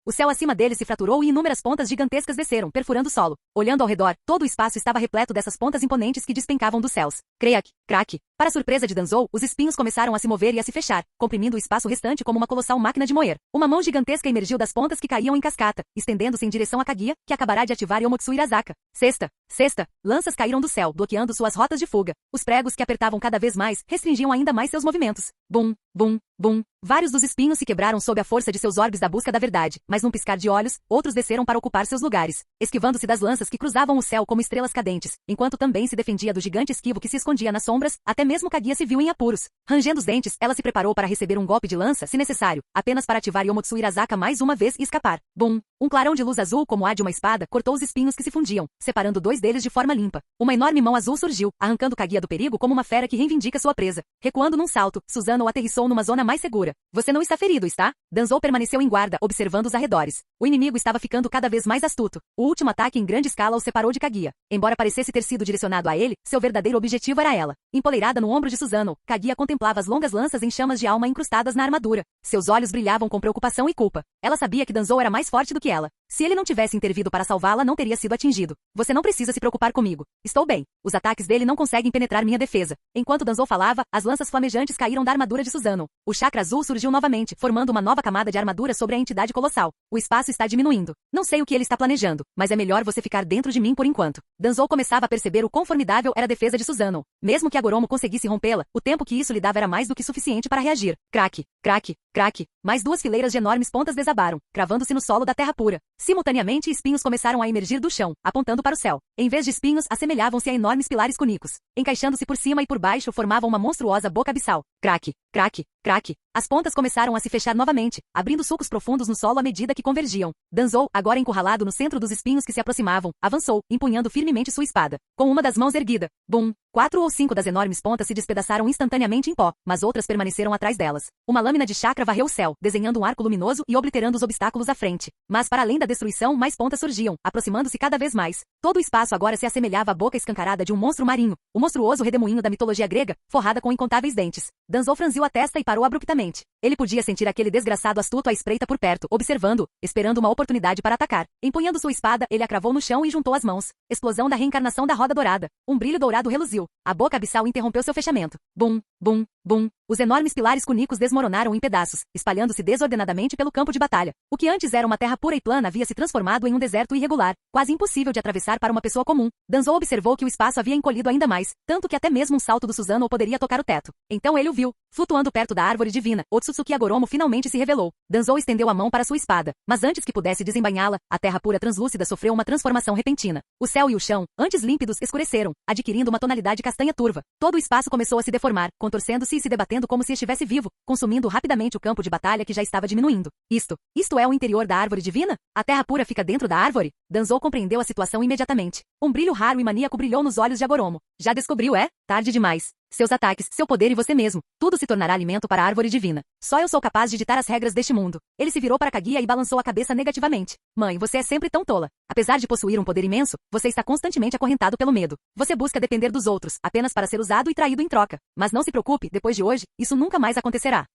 O céu acima dele se fraturou e inúmeras pontas gigantescas desceram, perfurando o solo. Olhando ao redor, todo o espaço estava repleto dessas pontas imponentes que despencavam dos céus. Creak, craque. Para surpresa de Danzou, os espinhos começaram a se mover e a se fechar, comprimindo o espaço restante como uma colossal máquina de moer. Uma mão gigantesca emergiu das pontas que caíam em cascata, estendendo-se em direção a Kaguya, que acabará de ativar Yomotsu Irazaka. Cesta, cesta. Lanças caíram do céu, bloqueando suas rotas de fuga. Os pregos que apertavam cada vez mais, restringiam ainda mais seus movimentos. Bum, bum, bum. Vários dos espinhos se quebraram sob a força de seus orbes da busca da verdade, mas num piscar de olhos, outros desceram para ocupar seus lugares, esquivando-se das lanças que cruzavam o céu como estrelas cadentes, enquanto também se defendia do gigante esquivo que se escondia nas sombras, até mesmo Kaguya se viu em apuros. Rangendo os dentes, ela se preparou para receber um golpe de lança, se necessário, apenas para ativar Yomotsu Irazaka mais uma vez e escapar. Bum! Um clarão de luz azul como a de uma espada cortou os espinhos que se fundiam, separando 2 deles de forma limpa. Uma enorme mão azul surgiu, arrancando Kaguya do perigo como uma fera que reivindica sua presa. Recuando num salto, Susano o aterrissou numa zona mais segura. Você não está ferido, está? Danzou permaneceu em guarda, observando os arredores. O inimigo estava ficando cada vez mais astuto. O último ataque em grande escala o separou de Kaguya. Embora parecesse ter sido direcionado a ele, seu verdadeiro objetivo era ela. Empoleirada no ombro de Susano, Kaguya contemplava as longas lanças em chamas de alma incrustadas na armadura. Seus olhos brilhavam com preocupação e culpa. Ela sabia que Danzou era mais forte do que ela. Se ele não tivesse intervido para salvá-la, não teria sido atingido. Você não precisa se preocupar comigo. Estou bem. Os ataques dele não conseguem penetrar minha defesa. Enquanto Danzou falava, as lanças flamejantes caíram da armadura de Susano. O chakra azul surgiu novamente, formando uma nova camada de armadura sobre a entidade colossal. O espaço está diminuindo. Não sei o que ele está planejando, mas é melhor você ficar dentro de mim por enquanto. Danzou começava a perceber o quão formidável era a defesa de Susano. Mesmo que Agoromo conseguisse rompê-la, o tempo que isso lhe dava era mais do que suficiente para reagir. Craque, craque, craque. Mais 2 fileiras de enormes pontas desabaram, cravando-se no solo da terra pura. Simultaneamente, espinhos começaram a emergir do chão, apontando para o céu. Em vez de espinhos, assemelhavam-se a enormes pilares cúnicos. Encaixando-se por cima e por baixo, formavam uma monstruosa boca abissal. Craque, craque, craque. As pontas começaram a se fechar novamente, abrindo sulcos profundos no solo à medida que convergiam. Danzou, agora encurralado no centro dos espinhos que se aproximavam, avançou, empunhando firmemente sua espada. Com uma das mãos erguida. Bum! 4 ou 5 das enormes pontas se despedaçaram instantaneamente em pó, mas outras permaneceram atrás delas. Uma lâmina de chakra varreu o céu, desenhando um arco luminoso e obliterando os obstáculos à frente. Mas para além da destruição, mais pontas surgiam, aproximando-se cada vez mais. Todo o espaço agora se assemelhava à boca escancarada de um monstro marinho, o monstruoso redemoinho da mitologia grega, forrada com incontáveis dentes. Danzou franziu a testa e parou abruptamente. Ele podia sentir aquele desgraçado astuto à espreita por perto, observando, esperando uma oportunidade para atacar. Empunhando sua espada, ele a cravou no chão e juntou as mãos. Explosão da reencarnação da roda dourada. Um brilho dourado reluziu. A boca abissal interrompeu seu fechamento. Bum, bum, bum. Os enormes pilares cúnicos desmoronaram em pedaços, espalhando-se desordenadamente pelo campo de batalha. O que antes era uma terra pura e plana havia se transformado em um deserto irregular, quase impossível de atravessar para uma pessoa comum. Danzou observou que o espaço havia encolhido ainda mais, tanto que até mesmo um salto do Susano poderia tocar o teto. Então ele o viu, flutuando perto da árvore divina. Otsutsuki Agoromo finalmente se revelou. Danzou estendeu a mão para sua espada, mas antes que pudesse desembainhá-la, a terra pura translúcida sofreu uma transformação repentina. O céu e o chão, antes límpidos, escureceram, adquirindo uma tonalidade castanha turva. Todo o espaço começou a se deformar, contorcendo-se e se debatendo como se estivesse vivo, consumindo rapidamente o campo de batalha que já estava diminuindo. Isto é o interior da árvore divina? A terra pura fica dentro da árvore? Danzou compreendeu a situação imediatamente. Um brilho raro e maníaco brilhou nos olhos de Agoromo. Já descobriu, é? Tarde demais. seus ataques, seu poder e você mesmo. Tudo se tornará alimento para a árvore divina. Só eu sou capaz de ditar as regras deste mundo. Ele se virou para Kaguya e balançou a cabeça negativamente. Mãe, você é sempre tão tola. Apesar de possuir um poder imenso, você está constantemente acorrentado pelo medo. Você busca depender dos outros, apenas para ser usado e traído em troca. Mas não se preocupe, depois de hoje, isso nunca mais acontecerá.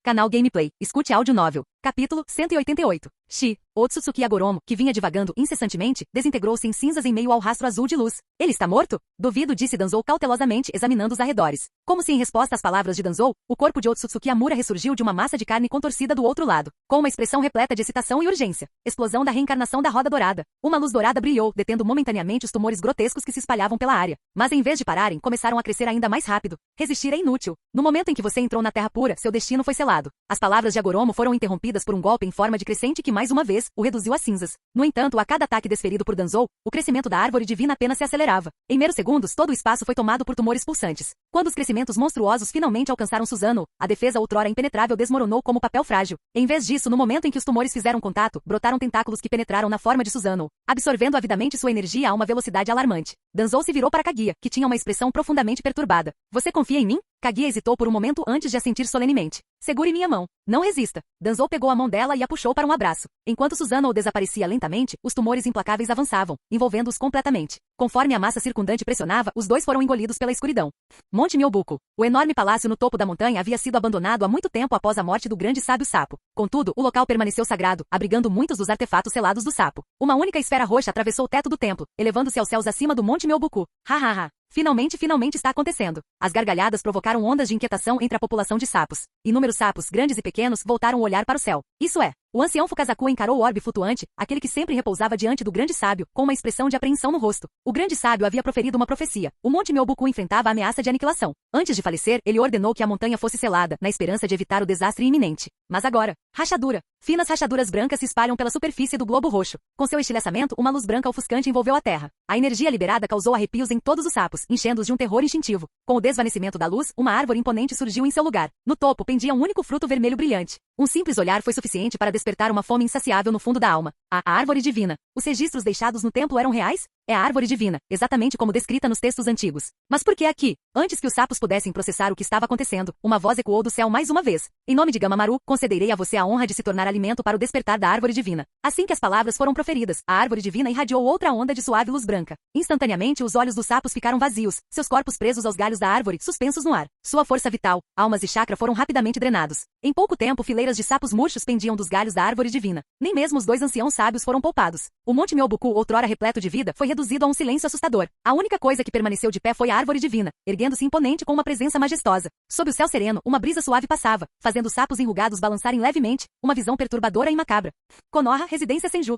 Canal Gameplay. Escute áudio novel. Capítulo 188. Shi, Otsutsuki Agoromo, que vinha divagando incessantemente, desintegrou-se em cinzas em meio ao rastro azul de luz. Ele está morto? Duvido, disse Danzou cautelosamente, examinando os arredores. Como se em resposta às palavras de Danzou, o corpo de Otsutsuki Amura ressurgiu de uma massa de carne contorcida do outro lado, com uma expressão repleta de excitação e urgência. Explosão da reencarnação da roda dourada. Uma luz dourada brilhou, detendo momentaneamente os tumores grotescos que se espalhavam pela área. Mas em vez de pararem, começaram a crescer ainda mais rápido. Resistir é inútil. No momento em que você entrou na Terra Pura, seu destino foi selado. As palavras de Agoromo foram interrompidas por um golpe em forma de crescente que mais uma vez o reduziu a cinzas. No entanto, a cada ataque desferido por Danzou, o crescimento da árvore divina apenas se acelerava. Em meros segundos, todo o espaço foi tomado por tumores pulsantes. Quando os crescimentos monstruosos finalmente alcançaram Susanoo, a defesa outrora impenetrável desmoronou como papel frágil. Em vez disso, no momento em que os tumores fizeram contato, brotaram tentáculos que penetraram na forma de Susanoo, absorvendo avidamente sua energia a uma velocidade alarmante. Danzou se virou para Kaguya, que tinha uma expressão profundamente perturbada. Você confia em mim? Kaguya hesitou por um momento antes de assentir solenemente. Segure minha mão. Não resista. Danzou pegou a mão dela e a puxou para um abraço. Enquanto Susanoo desaparecia lentamente, os tumores implacáveis avançavam, envolvendo-os completamente. Conforme a massa circundante pressionava, os dois foram engolidos pela escuridão. Monte Myobuku. O enorme palácio no topo da montanha havia sido abandonado há muito tempo após a morte do grande sábio sapo. Contudo, o local permaneceu sagrado, abrigando muitos dos artefatos selados do sapo. Uma única esfera roxa atravessou o teto do templo, elevando-se aos céus acima do Monte Myobuku. Ha. Finalmente está acontecendo. As gargalhadas provocaram ondas de inquietação entre a população de sapos. Inúmeros sapos, grandes e pequenos, voltaram o olhar para o céu. Isso é, o ancião Fukazaku encarou o orbe flutuante, aquele que sempre repousava diante do grande sábio, com uma expressão de apreensão no rosto. O grande sábio havia proferido uma profecia. O Monte Myobuku enfrentava a ameaça de aniquilação. Antes de falecer, ele ordenou que a montanha fosse selada, na esperança de evitar o desastre iminente. Mas agora, rachadura. Finas rachaduras brancas se espalham pela superfície do globo roxo. Com seu estilhaçamento, uma luz branca ofuscante envolveu a terra. A energia liberada causou arrepios em todos os sapos, enchendo-os de um terror instintivo. Com o desvanecimento da luz, uma árvore imponente surgiu em seu lugar. No topo pendia um único fruto vermelho brilhante. Um simples olhar foi suficiente para despertar uma fome insaciável no fundo da alma. A árvore divina. Os registros deixados no templo eram reais? É a árvore divina, exatamente como descrita nos textos antigos. Mas por que aqui? Antes que os sapos pudessem processar o que estava acontecendo, uma voz ecoou do céu mais uma vez. Em nome de Gamamaru, concederei a você a honra de se tornar alimento para o despertar da árvore divina. Assim que as palavras foram proferidas, a árvore divina irradiou outra onda de suave luz branca. Instantaneamente, os olhos dos sapos ficaram vazios, seus corpos presos aos galhos da árvore, suspensos no ar. Sua força vital, almas e chakra foram rapidamente drenados. Em pouco tempo, fileiras de sapos murchos pendiam dos galhos da árvore divina. Nem mesmo os dois anciãos sábios foram poupados. O Monte Myobuku, outrora repleto de vida, foi reduzido a um silêncio assustador. A única coisa que permaneceu de pé foi a árvore divina, erguendo-se imponente com uma presença majestosa. Sob o céu sereno, uma brisa suave passava, fazendo os sapos enrugados balançarem levemente, uma visão perturbadora e macabra. Konoha, residência Senju.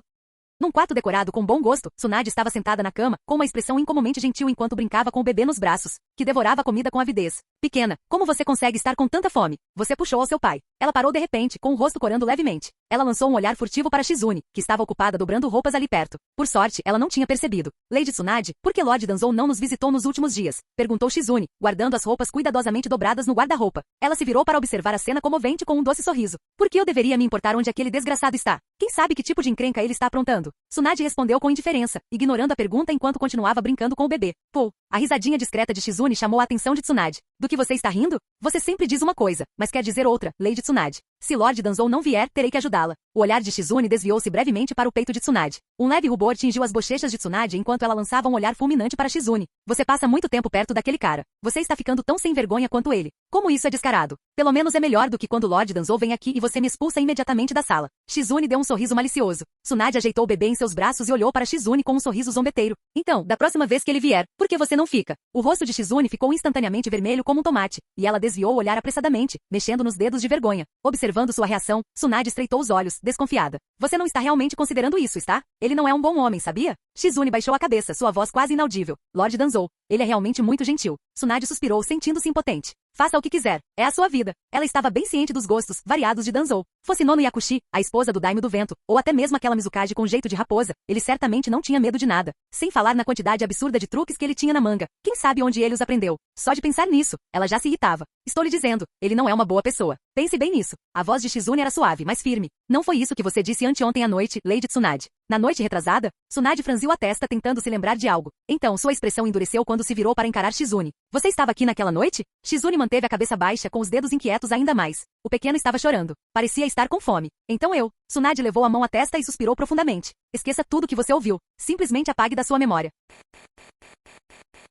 Num quarto decorado com bom gosto, Tsunade estava sentada na cama, com uma expressão incomumente gentil enquanto brincava com o bebê nos braços, que devorava a comida com avidez. Pequena, como você consegue estar com tanta fome? Você puxou ao seu pai. Ela parou de repente, com o rosto corando levemente. Ela lançou um olhar furtivo para Shizune, que estava ocupada dobrando roupas ali perto. Por sorte, ela não tinha percebido. Lady Tsunade, por que Lord Danzou não nos visitou nos últimos dias? Perguntou Shizune, guardando as roupas cuidadosamente dobradas no guarda-roupa. Ela se virou para observar a cena comovente com um doce sorriso. Por que eu deveria me importar onde aquele desgraçado está? Quem sabe que tipo de encrenca ele está aprontando? Tsunade respondeu com indiferença, ignorando a pergunta enquanto continuava brincando com o bebê. Pô, a risadinha discreta de Shizune chamou a atenção de Tsunade. Do que você está rindo? Você sempre diz uma coisa, mas quer dizer outra, Lady Tsunade. Se Lord Danzou não vier, terei que ajudá-la. O olhar de Shizune desviou-se brevemente para o peito de Tsunade. Um leve rubor tingiu as bochechas de Tsunade enquanto ela lançava um olhar fulminante para Shizune. Você passa muito tempo perto daquele cara. Você está ficando tão sem vergonha quanto ele. Como isso é descarado? Pelo menos é melhor do que quando Lord Danzou vem aqui e você me expulsa imediatamente da sala. Shizune deu um sorriso malicioso. Tsunade ajeitou o bebê em seus braços e olhou para Shizune com um sorriso zombeteiro. Então, da próxima vez que ele vier, por que você não fica? O rosto de Shizune ficou instantaneamente vermelho como um tomate, e ela desviou o olhar apressadamente, mexendo nos dedos de vergonha. Observando sua reação, Tsunade estreitou os olhos, desconfiada. Você não está realmente considerando isso, está? Ele não é um bom homem, sabia? Shizune baixou a cabeça, sua voz quase inaudível. Lord Danzou. Ele é realmente muito gentil. Tsunade suspirou, sentindo-se impotente. Faça o que quiser. É a sua vida. Ela estava bem ciente dos gostos variados de Danzou. Fosse Nono Yakushi, a esposa do Daime do Vento, ou até mesmo aquela Mizukage com jeito de raposa, ele certamente não tinha medo de nada. Sem falar na quantidade absurda de truques que ele tinha na manga. Quem sabe onde ele os aprendeu? Só de pensar nisso, ela já se irritava. Estou lhe dizendo, ele não é uma boa pessoa. Pense bem nisso. A voz de Shizune era suave, mas firme. Não foi isso que você disse anteontem à noite, Lady Tsunade. Na noite retrasada, Tsunade franziu a testa tentando se lembrar de algo. Então sua expressão endureceu quando se virou para encarar Shizune. Você estava aqui naquela noite? Shizune manteve a cabeça baixa com os dedos inquietos ainda mais. O pequeno estava chorando. Parecia estar com fome. Então Tsunade levou a mão à testa e suspirou profundamente. Esqueça tudo que você ouviu. Simplesmente apague da sua memória.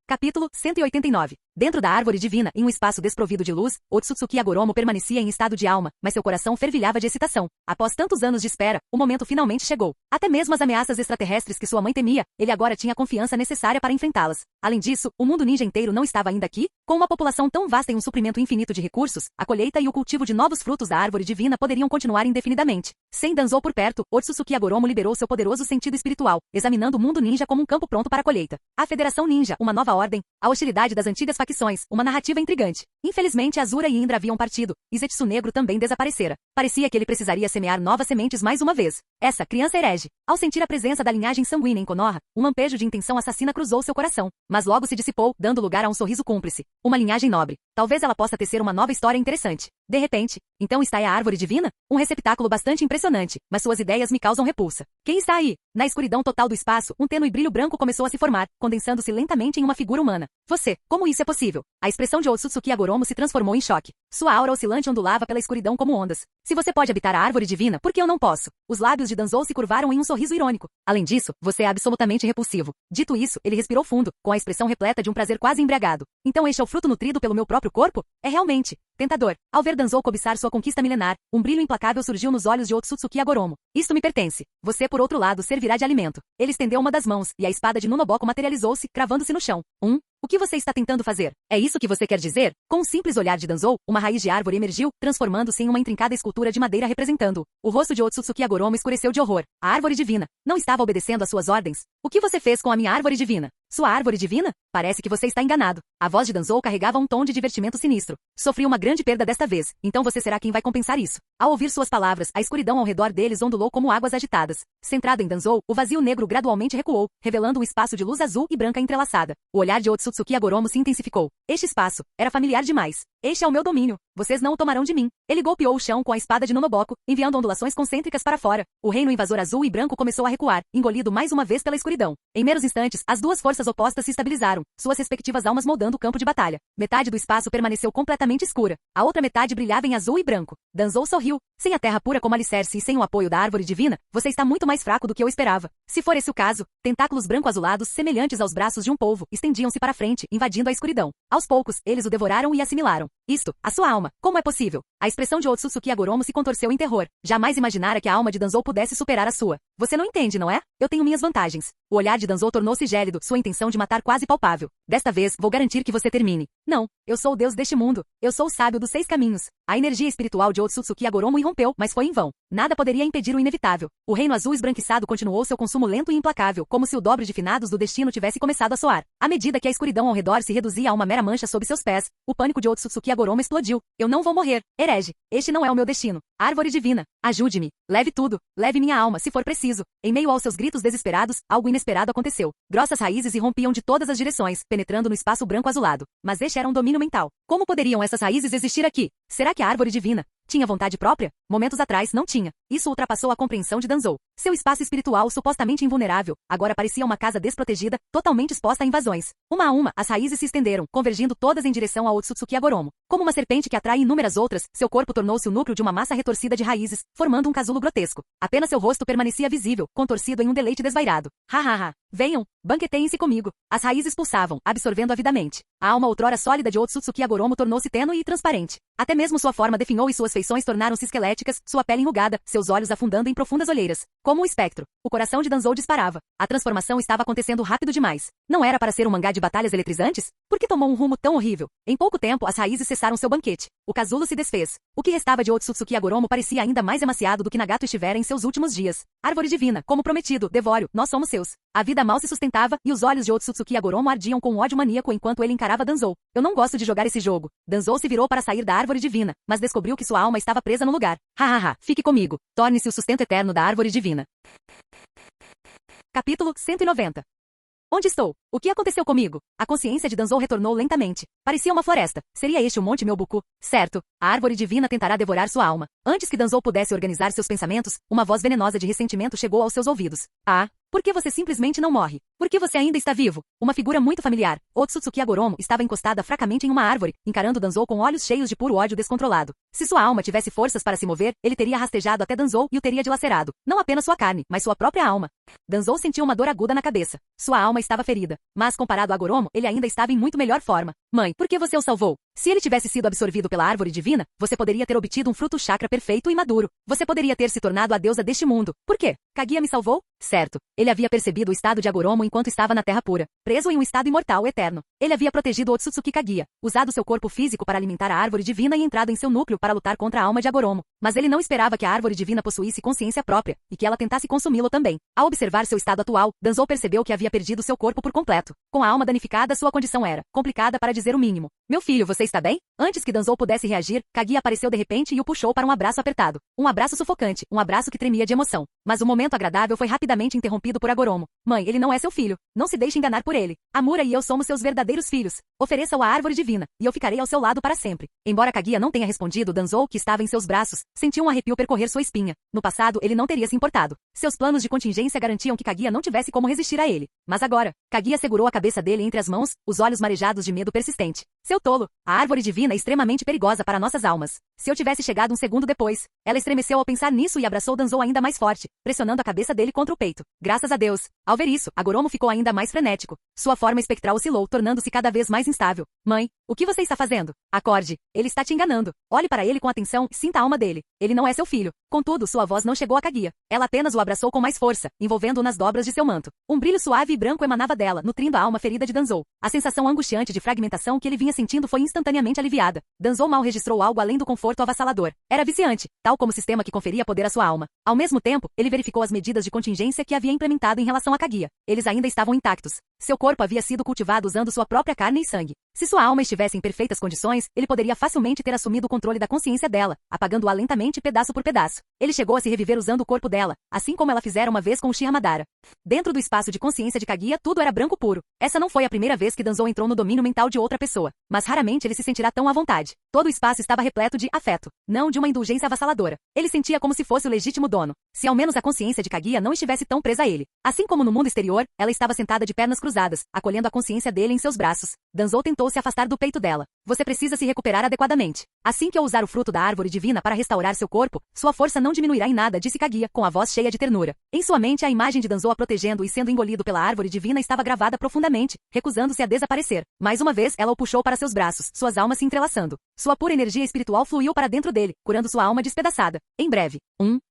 Capítulo 189. Dentro da árvore divina, em um espaço desprovido de luz, Otsutsuki Agoromo permanecia em estado de alma, mas seu coração fervilhava de excitação. Após tantos anos de espera, o momento finalmente chegou. Até mesmo as ameaças extraterrestres que sua mãe temia, ele agora tinha a confiança necessária para enfrentá-las. Além disso, o mundo ninja inteiro não estava ainda aqui? Com uma população tão vasta e um suprimento infinito de recursos, a colheita e o cultivo de novos frutos da árvore divina poderiam continuar indefinidamente. Sem Danzou por perto, Otsutsuki Agoromo liberou seu poderoso sentido espiritual, examinando o mundo ninja como um campo pronto para a colheita. A Federação Ninja, uma nova ordem, a hostilidade das antigas facções, uma narrativa intrigante. Infelizmente Azura e Indra haviam partido, e Zetsu Negro também desaparecera. Parecia que ele precisaria semear novas sementes mais uma vez. Essa criança herege. Ao sentir a presença da linhagem sanguínea em Konoha, um lampejo de intenção assassina cruzou seu coração, mas logo se dissipou, dando lugar a um sorriso cúmplice. Uma linhagem nobre. Talvez ela possa tecer uma nova história interessante. De repente, então está aí a árvore divina? Um receptáculo bastante impressionante, mas suas ideias me causam repulsa. Quem está aí? Na escuridão total do espaço, um tênue brilho branco começou a se formar, condensando-se lentamente em uma figura humana. Você, como isso é possível? A expressão de Otsutsuki Agoromo se transformou em choque. Sua aura oscilante ondulava pela escuridão como ondas. Se você pode habitar a árvore divina, por que eu não posso? Os lábios de Danzou se curvaram em um sorriso irônico. Além disso, você é absolutamente repulsivo. Dito isso, ele respirou fundo, com a expressão repleta de um prazer quase embriagado. Então este é o fruto nutrido pelo meu próprio corpo? É realmente tentador. Ao ver Danzou cobiçar sua conquista milenar, um brilho implacável surgiu nos olhos de Otsutsuki Agoromo. Isto me pertence. Você, por outro lado, servirá de alimento. Ele estendeu uma das mãos, e a espada de Nunoboko materializou-se, cravando-se no chão. O que você está tentando fazer? É isso que você quer dizer? Com um simples olhar de Danzou, uma raiz de árvore emergiu, transformando-se em uma intrincada escultura de madeira representando-o. O rosto de Otsutsuki Agoromo escureceu de horror. A árvore divina não estava obedecendo às suas ordens? O que você fez com a minha árvore divina? Sua árvore divina? Parece que você está enganado. A voz de Danzou carregava um tom de divertimento sinistro. Sofri uma grande perda desta vez, então você será quem vai compensar isso. Ao ouvir suas palavras, a escuridão ao redor deles ondulou como águas agitadas. Centrado em Danzou, o vazio negro gradualmente recuou, revelando um espaço de luz azul e branca entrelaçada. O olhar de Otsutsuki Agoromo se intensificou. Este espaço era familiar demais. Este é o meu domínio. Vocês não o tomarão de mim. Ele golpeou o chão com a espada de Nunoboko, enviando ondulações concêntricas para fora. O reino invasor azul e branco começou a recuar, engolido mais uma vez pela escuridão. Em meros instantes, as duas forças opostas se estabilizaram, suas respectivas almas moldando o campo de batalha. Metade do espaço permaneceu completamente escura. A outra metade brilhava em azul e branco. Danzou sorriu. Sem a terra pura como alicerce e sem o apoio da árvore divina, você está muito mais fraco do que eu esperava. Se for esse o caso, tentáculos branco-azulados, semelhantes aos braços de um polvo, estendiam-se para frente, invadindo a escuridão. Aos poucos, eles o devoraram e assimilaram. Isto, a sua alma. Como é possível? A expressão de Otsutsuki Agoromo se contorceu em terror. Jamais imaginara que a alma de Danzou pudesse superar a sua. Você não entende, não é? Eu tenho minhas vantagens. O olhar de Danzou tornou-se gélido, sua intenção de matar quase palpável. Desta vez, vou garantir que você termine. Não, eu sou o deus deste mundo. Eu sou o sábio dos 6 caminhos. A energia espiritual de Otsutsuki Agoromo irrompeu, mas foi em vão. Nada poderia impedir o inevitável. O reino azul esbranquiçado continuou seu consumo lento e implacável, como se o dobre de finados do destino tivesse começado a soar. À medida que a escuridão ao redor se reduzia a uma mera mancha sob seus pés, o pânico de Otsutsuki Agoromo explodiu. Eu não vou morrer, herege. Este não é o meu destino. Árvore divina, ajude-me. Leve tudo. Leve minha alma, se for preciso. Em meio aos seus gritos desesperados, algo inesperado aconteceu. Grossas raízes irrompiam de todas as direções, penetrando no espaço branco azulado. Mas este era um domínio mental. Como poderiam essas raízes existir aqui? Será que a árvore divina tinha vontade própria? Momentos atrás não tinha. Isso ultrapassou a compreensão de Danzou. Seu espaço espiritual supostamente invulnerável, agora parecia uma casa desprotegida, totalmente exposta a invasões. Uma a uma, as raízes se estenderam, convergindo todas em direção a Otsutsuki Agoromo. Como uma serpente que atrai inúmeras outras, seu corpo tornou-se o núcleo de uma massa retorcida de raízes, formando um casulo grotesco. Apenas seu rosto permanecia visível, contorcido em um deleite desvairado. Ha ha ha. Venham, banqueteiem-se comigo. As raízes pulsavam, absorvendo avidamente. A alma outrora sólida de Otsutsuki Agoromo tornou-se tênue e transparente. Até mesmo sua forma definhou e suas feições tornaram-se esqueléticas, sua pele enrugada, seus olhos afundando em profundas olheiras. Como um espectro, o coração de Danzou disparava. A transformação estava acontecendo rápido demais. Não era para ser um mangá de batalhas eletrizantes? Por que tomou um rumo tão horrível? Em pouco tempo, as raízes cessaram seu banquete. O casulo se desfez. O que restava de Otsutsuki Agoromo parecia ainda mais emaciado do que Nagato estivera em seus últimos dias. Árvore divina, como prometido, devore-o, nós somos seus. A vida mal se sustentava, e os olhos de Otsutsuki Agoromo ardiam com um ódio maníaco enquanto ele encarava Danzou. Eu não gosto de jogar esse jogo. Danzou se virou para sair da árvore divina, mas descobriu que sua alma estava presa no lugar. Ha ha ha, fique comigo. Torne-se o sustento eterno da árvore divina. Capítulo 190. Onde estou? O que aconteceu comigo? A consciência de Danzou retornou lentamente. Parecia uma floresta. Seria este o Monte Myobuku? Certo. A árvore divina tentará devorar sua alma. Antes que Danzou pudesse organizar seus pensamentos, uma voz venenosa de ressentimento chegou aos seus ouvidos. Ah, por que você simplesmente não morre? Por que você ainda está vivo? Uma figura muito familiar. Otsutsuki Agoromo estava encostada fracamente em uma árvore, encarando Danzou com olhos cheios de puro ódio descontrolado. Se sua alma tivesse forças para se mover, ele teria rastejado até Danzou e o teria dilacerado. Não apenas sua carne, mas sua própria alma. Danzou sentiu uma dor aguda na cabeça. Sua alma estava ferida. Mas comparado a Agoromo, ele ainda estava em muito melhor forma. Mãe, por que você o salvou? Se ele tivesse sido absorvido pela árvore divina, você poderia ter obtido um fruto chakra perfeito e maduro. Você poderia ter se tornado a deusa deste mundo. Por quê? Kaguya me salvou? Certo. Ele havia percebido o estado de Agoromo enquanto estava na Terra Pura, preso em um estado imortal eterno. Ele havia protegido Otsutsuki Kaguya, usado seu corpo físico para alimentar a árvore divina e entrado em seu núcleo para lutar contra a alma de Agoromo. Mas ele não esperava que a árvore divina possuísse consciência própria, e que ela tentasse consumi-lo também. Ao observar seu estado atual, Danzou percebeu que havia perdido seu corpo por completo. Com a alma danificada, sua condição era complicada para dizer o mínimo. Meu filho, você está bem? Antes que Danzou pudesse reagir, Kaguya apareceu de repente e o puxou para um abraço apertado. Um abraço sufocante, um abraço que tremia de emoção. Mas o momento agradável foi rapidamente interrompido por Agoromo. Mãe, ele não é seu filho. Não se deixe enganar por ele. Amura e eu somos seus verdadeiros filhos. Ofereça-o à árvore divina, e eu ficarei ao seu lado para sempre. Embora Kaguya não tenha respondido, Danzou, que estava em seus braços, sentiu um arrepio percorrer sua espinha. No passado, ele não teria se importado. Seus planos de contingência garantiam que Kaguya não tivesse como resistir a ele. Mas agora, Kaguya segurou a cabeça dele entre as mãos, os olhos marejados de medo persistente. Seu tolo! A árvore divina é extremamente perigosa para nossas almas. Se eu tivesse chegado um segundo depois, ela estremeceu ao pensar nisso e abraçou Danzou ainda mais forte, pressionando a cabeça dele contra o peito. Graças a Deus! Ao ver isso, Agoromo ficou ainda mais frenético. Sua forma espectral oscilou, tornando-se cada vez mais instável. Mãe, o que você está fazendo? Acorde. Ele está te enganando. Olhe para ele com atenção e sinta a alma dele. Ele não é seu filho. Contudo, sua voz não chegou a Kaguya. Ela apenas o abraçou com mais força, envolvendo-o nas dobras de seu manto. Um brilho suave e branco emanava dela, nutrindo a alma ferida de Danzou. A sensação angustiante de fragmentação que ele vinha sentindo foi instantaneamente aliviada. Danzou mal registrou algo além do conforto avassalador. Era viciante, tal como o sistema que conferia poder à sua alma. Ao mesmo tempo, ele verificou as medidas de contingência que havia implementado em relação a Kaguya. Eles ainda estavam intactos. Seu corpo havia sido cultivado usando sua própria carne e sangue. Se sua alma estivesse em perfeitas condições, ele poderia facilmente ter assumido o controle da consciência dela, apagando-a lentamente pedaço por pedaço. Ele chegou a se reviver usando o corpo dela, assim como ela fizera uma vez com o Uchiha Madara. Dentro do espaço de consciência de Kaguya, tudo era branco puro. Essa não foi a primeira vez que Danzou entrou no domínio mental de outra pessoa, mas raramente ele se sentirá tão à vontade. Todo o espaço estava repleto de afeto, não de uma indulgência avassaladora. Ele sentia como se fosse o legítimo dono. Se ao menos a consciência de Kaguya não estivesse tão presa a ele. Assim como no mundo exterior, ela estava sentada de pernas cruzadas, acolhendo a consciência dele em seus braços. Danzou tentou se afastar do peito dela. Você precisa se recuperar adequadamente. Assim que eu usar o fruto da árvore divina para restaurar seu corpo, sua força não diminuirá em nada, disse Kaguya, com a voz cheia de ternura. Em sua mente, a imagem de Danzou a protegendo e sendo engolido pela árvore divina estava gravada profundamente, recusando-se a desaparecer. Mais uma vez, ela o puxou para seus braços, suas almas se entrelaçando. Sua pura energia espiritual fluiu para dentro dele, curando sua alma despedaçada. Em breve,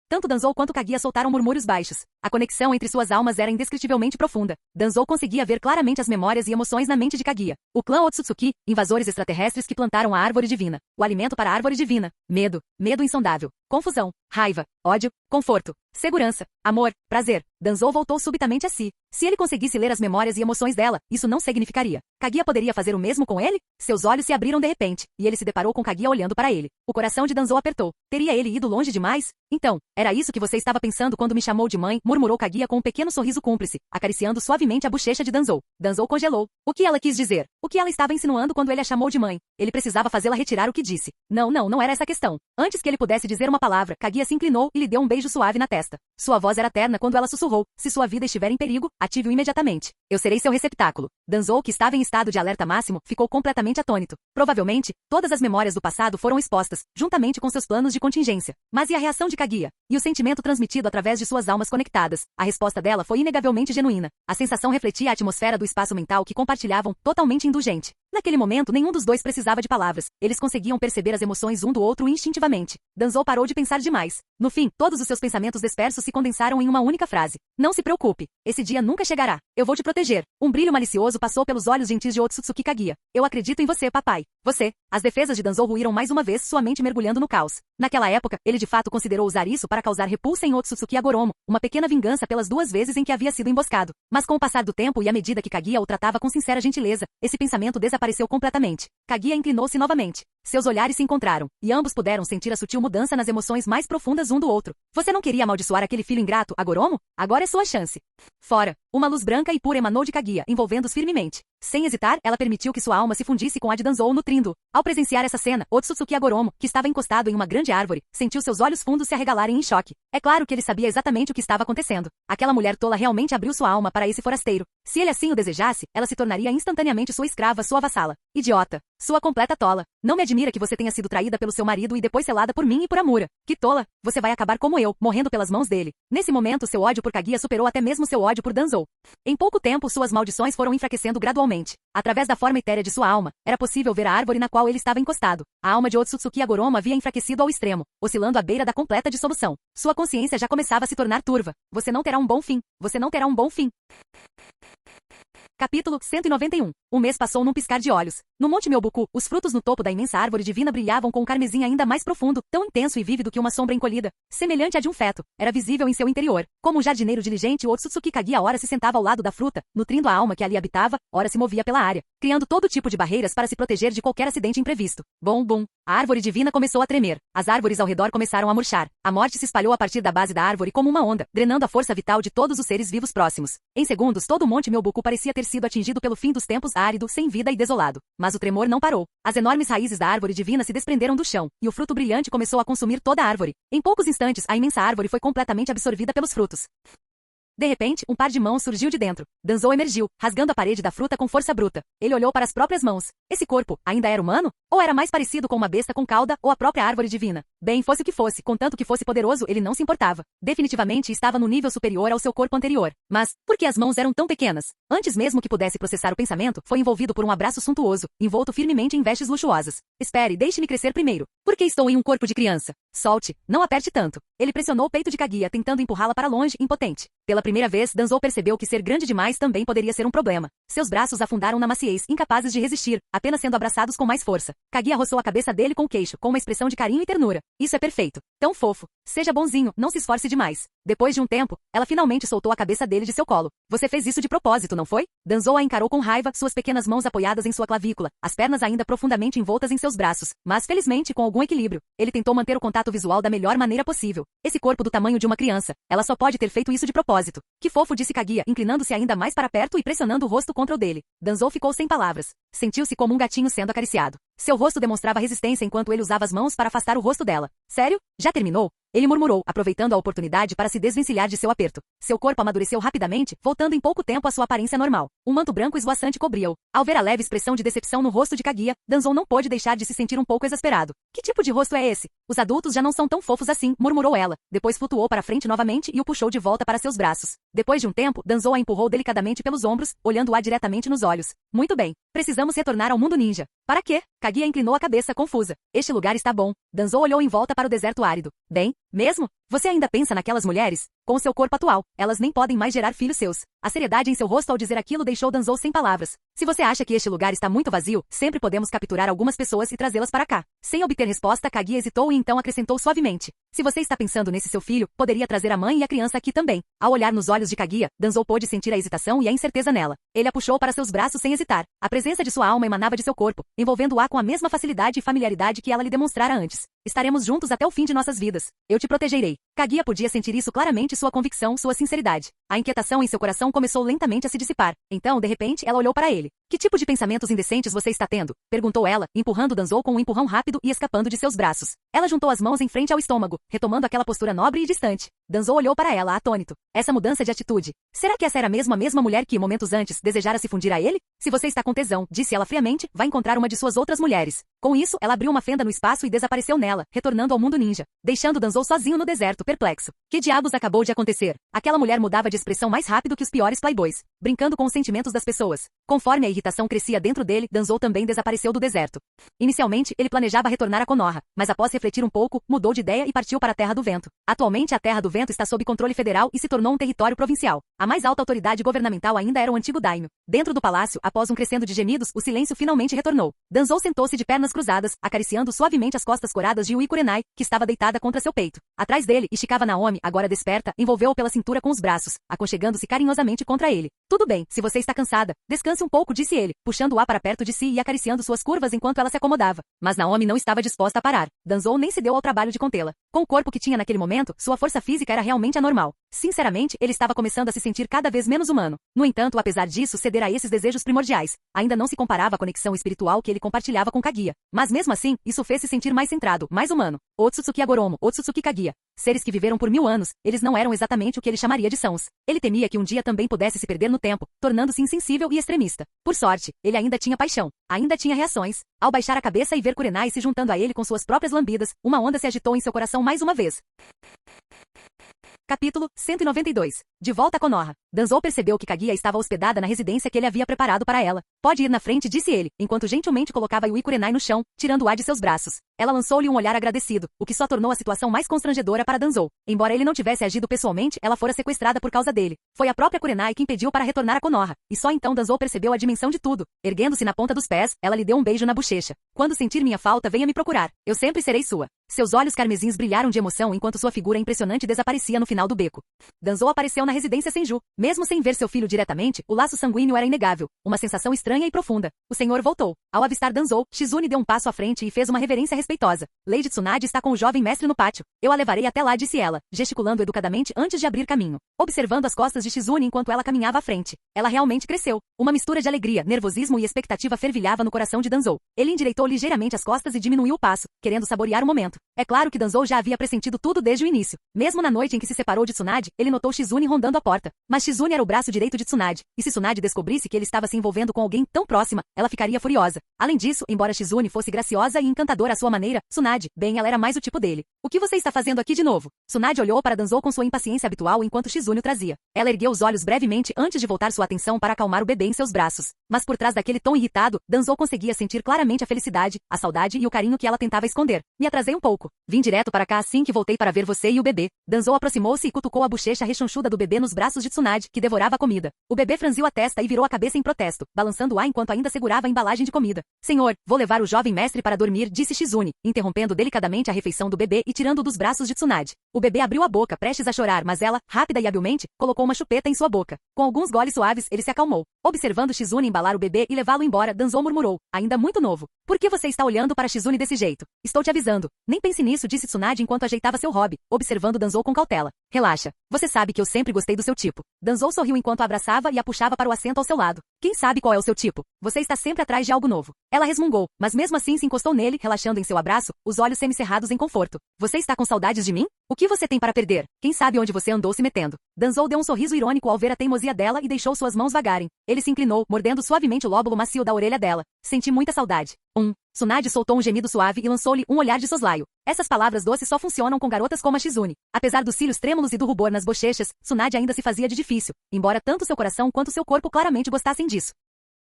tanto Danzou quanto Kaguya soltaram murmúrios baixos. A conexão entre suas almas era indescritivelmente profunda. Danzou conseguia ver claramente as memórias e emoções na mente de Kaguya. O clã Otsutsuki, invasores extraterrestres que plantaram a árvore divina. O alimento para a árvore divina. Medo, medo insondável. Confusão, raiva, ódio, conforto, segurança, amor, prazer. Danzou voltou subitamente a si. Se ele conseguisse ler as memórias e emoções dela, isso não significaria. Kaguya poderia fazer o mesmo com ele? Seus olhos se abriram de repente, e ele se deparou com Kaguya olhando para ele. O coração de Danzou apertou. Teria ele ido longe demais? Então, era isso que você estava pensando quando me chamou de mãe, murmurou Kaguya com um pequeno sorriso cúmplice, acariciando suavemente a bochecha de Danzou. Danzou congelou. O que ela quis dizer? O que ela estava insinuando quando ele a chamou de mãe? Ele precisava fazê-la retirar o que disse. Não era essa a questão. Antes que ele pudesse dizer uma palavra, Kaguya se inclinou e lhe deu um beijo suave na testa. Sua voz era terna quando ela sussurrou. Se sua vida estiver em perigo, ative-o imediatamente. Eu serei seu receptáculo. Danzou, que estava em estado de alerta máximo, ficou completamente atônito. Provavelmente, todas as memórias do passado foram expostas, juntamente com seus planos de contingência. Mas e a reação de Kaguya? E o sentimento transmitido através de suas almas conectadas? A resposta dela foi inegavelmente genuína. A sensação refletia a atmosfera do espaço mental que compartilhavam, totalmente indulgente. Naquele momento, nenhum dos dois precisava de palavras. Eles conseguiam perceber as emoções um do outro instintivamente. Danzou parou de pensar demais. No fim, todos os seus pensamentos dispersos se condensaram em uma única frase. Não se preocupe. Esse dia nunca chegará. Eu vou te proteger. Um brilho malicioso passou pelos olhos gentis de Otsutsuki Kaguya. Eu acredito em você, papai. Você. As defesas de Danzou ruíram mais uma vez, sua mente mergulhando no caos. Naquela época, ele de fato considerou usar isso para causar repulsa em Otsutsuki Agoromo, uma pequena vingança pelas 2 vezes em que havia sido emboscado. Mas com o passar do tempo e à medida que Kaguya o tratava com sincera gentileza, esse pensamento desapareceu completamente. Kaguya inclinou-se novamente. Seus olhares se encontraram, e ambos puderam sentir a sutil mudança nas emoções mais profundas um do outro. Você não queria amaldiçoar aquele filho ingrato, Agoromo? Agora é sua chance. Fora. Uma luz branca e pura emanou de Kaguya, envolvendo-os firmemente. Sem hesitar, ela permitiu que sua alma se fundisse com a de Danzou, nutrindo-o. Ao presenciar essa cena, Otsutsuki Agoromo, que estava encostado em uma grande árvore, sentiu seus olhos fundos se arregalarem em choque. É claro que ele sabia exatamente o que estava acontecendo. Aquela mulher tola realmente abriu sua alma para esse forasteiro. Se ele assim o desejasse, ela se tornaria instantaneamente sua escrava, sua vassala. Idiota. Sua completa tola. Não me admira que você tenha sido traída pelo seu marido e depois selada por mim e por Amura. Que tola. Você vai acabar como eu, morrendo pelas mãos dele. Nesse momento, seu ódio por Kaguya superou até mesmo seu ódio por Danzou. Em pouco tempo, suas maldições foram enfraquecendo gradualmente. Através da forma etérea de sua alma, era possível ver a árvore na qual ele estava encostado. A alma de Otsutsuki Agoromo havia enfraquecido ao extremo, oscilando à beira da completa dissolução. Sua consciência já começava a se tornar turva. Você não terá um bom fim. Você não terá um bom fim. Capítulo 191. Um mês passou num piscar de olhos. No Monte Myobuku, os frutos no topo da imensa árvore divina brilhavam com um carmesim ainda mais profundo, tão intenso e vívido que uma sombra encolhida, semelhante à de um feto, era visível em seu interior. Como um jardineiro diligente, o Otsutsuki Kaguya ora se sentava ao lado da fruta, nutrindo a alma que ali habitava, ora se movia pela área, criando todo tipo de barreiras para se proteger de qualquer acidente imprevisto. Bom, bum. A árvore divina começou a tremer. As árvores ao redor começaram a murchar. A morte se espalhou a partir da base da árvore como uma onda, drenando a força vital de todos os seres vivos próximos. Em segundos, todo o Monte Myobuku parecia ter sido atingido pelo fim dos tempos, árido, sem vida e desolado. Mas o tremor não parou. As enormes raízes da árvore divina se desprenderam do chão, e o fruto brilhante começou a consumir toda a árvore. Em poucos instantes, a imensa árvore foi completamente absorvida pelos frutos. De repente, um par de mãos surgiu de dentro. Danzou emergiu, rasgando a parede da fruta com força bruta. Ele olhou para as próprias mãos. Esse corpo, ainda era humano? Ou era mais parecido com uma besta com cauda ou a própria árvore divina? Bem, fosse o que fosse, contanto que fosse poderoso, ele não se importava. Definitivamente estava no nível superior ao seu corpo anterior. Mas, por que as mãos eram tão pequenas? Antes mesmo que pudesse processar o pensamento, foi envolvido por um abraço suntuoso, envolto firmemente em vestes luxuosas. Espere, deixe-me crescer primeiro. Por que estou em um corpo de criança? Solte, não aperte tanto. Ele pressionou o peito de Kaguya, tentando empurrá-la para longe, impotente. Pela primeira vez, Danzou percebeu que ser grande demais também poderia ser um problema. Seus braços afundaram na maciez, incapazes de resistir, apenas sendo abraçados com mais força. Kaguya roçou a cabeça dele com o queixo, com uma expressão de carinho e ternura. Isso é perfeito. Tão fofo. Seja bonzinho, não se esforce demais. Depois de um tempo, ela finalmente soltou a cabeça dele de seu colo. Você fez isso de propósito, não foi? Danzou a encarou com raiva, suas pequenas mãos apoiadas em sua clavícula, as pernas ainda profundamente envoltas em seus braços, mas felizmente com algum equilíbrio. Ele tentou manter o contato visual da melhor maneira possível. Esse corpo do tamanho de uma criança, ela só pode ter feito isso de propósito. Que fofo, disse Kaguya, inclinando-se ainda mais para perto e pressionando o rosto contra o dele. Danzou ficou sem palavras. Sentiu-se como um gatinho sendo acariciado. Seu rosto demonstrava resistência enquanto ele usava as mãos para afastar o rosto dela. Sério? Já terminou? Ele murmurou, aproveitando a oportunidade para se desvencilhar de seu aperto. Seu corpo amadureceu rapidamente, voltando em pouco tempo à sua aparência normal. Um manto branco esvoaçante cobriu. Ao ver a leve expressão de decepção no rosto de Kaguya, Danzou não pôde deixar de se sentir um pouco exasperado. Que tipo de rosto é esse? Os adultos já não são tão fofos assim, murmurou ela. Depois flutuou para frente novamente e o puxou de volta para seus braços. Depois de um tempo, Danzou a empurrou delicadamente pelos ombros, olhando-a diretamente nos olhos. Muito bem. Precisamos retornar ao mundo ninja. Para quê? Kaguya inclinou a cabeça confusa. Este lugar está bom. Danzou olhou em volta para o deserto árido. Bem, mesmo? Você ainda pensa naquelas mulheres? Com seu corpo atual, elas nem podem mais gerar filhos seus. A seriedade em seu rosto ao dizer aquilo deixou Danzou sem palavras. Se você acha que este lugar está muito vazio, sempre podemos capturar algumas pessoas e trazê-las para cá. Sem obter resposta, Kaguya hesitou e então acrescentou suavemente. Se você está pensando nesse seu filho, poderia trazer a mãe e a criança aqui também. Ao olhar nos olhos de Kaguya, Danzou pôde sentir a hesitação e a incerteza nela. Ele a puxou para seus braços sem hesitar. A presença de sua alma emanava de seu corpo, envolvendo-a com a mesma facilidade e familiaridade que ela lhe demonstrara antes. Estaremos juntos até o fim de nossas vidas. Eu te protegerei. Kaguya podia sentir isso claramente, sua convicção, sua sinceridade. A inquietação em seu coração começou lentamente a se dissipar. Então, de repente, ela olhou para ele. Que tipo de pensamentos indecentes você está tendo? Perguntou ela, empurrando Danzou com um empurrão rápido e escapando de seus braços. Ela juntou as mãos em frente ao estômago, retomando aquela postura nobre e distante. Danzou olhou para ela, atônito. Essa mudança de atitude. Será que essa era mesmo a mesma mulher que, momentos antes, desejara se fundir a ele? Se você está com tesão, disse ela friamente, vai encontrar uma de suas outras mulheres. Com isso, ela abriu uma fenda no espaço e desapareceu nela, retornando ao mundo ninja, deixando Danzou sozinho no deserto, perplexo. Que diabos acabou de acontecer? Aquela mulher mudava de expressão mais rápido que os piores playboys, brincando com os sentimentos das pessoas. Conforme a irritação crescia dentro dele, Danzou também desapareceu do deserto. Inicialmente, ele planejava retornar a Konoha, mas após refletir um pouco, mudou de ideia e partiu para a Terra do Vento. Atualmente, a Terra do Vento está sob controle federal e se tornou um território provincial. A mais alta autoridade governamental ainda era o antigo Daimyo. Dentro do palácio, após um crescendo de gemidos, o silêncio finalmente retornou. Danzou sentou-se de pernas cruzadas, acariciando suavemente as costas coradas de Yui Kurenai, que estava deitada contra seu peito. Atrás dele, Ishikawa Naomi, agora desperta, envolveu-o pela cintura cintura com os braços, aconchegando-se carinhosamente contra ele. Tudo bem, se você está cansada, descanse um pouco, disse ele, puxando-a para perto de si e acariciando suas curvas enquanto ela se acomodava. Mas Naomi não estava disposta a parar. Danzou nem se deu ao trabalho de contê-la. Com o corpo que tinha naquele momento, sua força física era realmente anormal. Sinceramente, ele estava começando a se sentir cada vez menos humano. No entanto, apesar disso, ceder a esses desejos primordiais ainda não se comparava à conexão espiritual que ele compartilhava com Kaguya. Mas mesmo assim, isso fez se sentir mais centrado, mais humano. Otsutsuki Agoromo, Otsutsuki Kaguya. Seres que viveram por 1000 anos, eles não eram exatamente o que ele chamaria de sãos. Ele temia que um dia também pudesse se perder no tempo, tornando-se insensível e extremista. Por sorte, ele ainda tinha paixão, ainda tinha reações. Ao baixar a cabeça e ver Kurenai se juntando a ele com suas próprias lambidas, uma onda se agitou em seu coração mais uma vez. Capítulo 192. De volta a Konoha. Danzou percebeu que Kaguya estava hospedada na residência que ele havia preparado para ela. Pode ir na frente, disse ele, enquanto gentilmente colocava Yui Kurenai no chão, tirando-a de seus braços. Ela lançou-lhe um olhar agradecido, o que só tornou a situação mais constrangedora para Danzou. Embora ele não tivesse agido pessoalmente, ela fora sequestrada por causa dele. Foi a própria Kurenai que impediu para retornar a Konoha, e só então Danzou percebeu a dimensão de tudo. Erguendo-se na ponta dos pés, ela lhe deu um beijo na bochecha. Quando sentir minha falta, venha me procurar. Eu sempre serei sua. Seus olhos carmesins brilharam de emoção enquanto sua figura impressionante desaparecia no final do beco. Danzou apareceu na residência Senju. Mesmo sem ver seu filho diretamente, o laço sanguíneo era inegável. Uma sensação estranha e profunda. O senhor voltou. Ao avistar Danzou, Shizune deu um passo à frente e fez uma reverência respeitosa. Lady Tsunade está com o jovem mestre no pátio. Eu a levarei até lá, disse ela, gesticulando educadamente antes de abrir caminho. Observando as costas de Shizune enquanto ela caminhava à frente. Ela realmente cresceu. Uma mistura de alegria, nervosismo e expectativa fervilhava no coração de Danzou. Ele endireitou ligeiramente as costas e diminuiu o passo, querendo saborear o momento. É claro que Danzou já havia pressentido tudo desde o início. Mesmo na noite em que se separou de Tsunade, ele notou Shizune rondando a porta. Mas Shizune era o braço direito de Tsunade, e se Tsunade descobrisse que ele estava se envolvendo com alguém tão próxima, ela ficaria furiosa. Além disso, embora Shizune fosse graciosa e encantadora à sua maneira, Tsunade, bem, ela era mais o tipo dele. O que você está fazendo aqui de novo? Tsunade olhou para Danzou com sua impaciência habitual enquanto Shizune o trazia. Ela ergueu os olhos brevemente antes de voltar sua atenção para acalmar o bebê em seus braços. Mas por trás daquele tom irritado, Danzou conseguia sentir claramente a felicidade, a saudade e o carinho que ela tentava esconder. Me atrasei um pouco. Vim direto para cá assim que voltei para ver você e o bebê. Danzou aproximou-se e cutucou a bochecha rechonchuda do bebê nos braços de Tsunade, que devorava a comida. O bebê franziu a testa e virou a cabeça em protesto, balançando-a enquanto ainda segurava a embalagem de comida. Senhor, vou levar o jovem mestre para dormir, disse Shizune, interrompendo delicadamente a refeição do bebê e tirando-o dos braços de Tsunade. O bebê abriu a boca, prestes a chorar, mas ela, rápida e habilmente, colocou uma chupeta em sua boca. Com alguns goles suaves, ele se acalmou. Observando Shizune embalar o bebê e levá-lo embora, Danzou murmurou, ainda muito novo. Por que você está olhando para Shizune desse jeito? Estou te avisando. Nem pense nisso, disse Tsunade enquanto ajeitava seu hobby, observando Danzou com cautela. Relaxa. Você sabe que eu sempre gostei do seu tipo. Danzou sorriu enquanto a abraçava e a puxava para o assento ao seu lado. Quem sabe qual é o seu tipo? Você está sempre atrás de algo novo. Ela resmungou, mas mesmo assim se encostou nele, relaxando em seu abraço, os olhos semicerrados em conforto. Você está com saudades de mim? O que você tem para perder? Quem sabe onde você andou se metendo? Danzou deu um sorriso irônico ao ver a teimosia dela e deixou suas mãos vagarem. Ele se inclinou, mordendo suavemente o lóbulo macio da orelha dela. Senti muita saudade. Tsunade soltou um gemido suave e lançou-lhe um olhar de soslaio. Essas palavras doces só funcionam com garotas como a Shizune. Apesar dos cílios trêmulos e do rubor nas bochechas, Tsunade ainda se fazia de difícil, embora tanto seu coração quanto seu corpo claramente gostassem disso.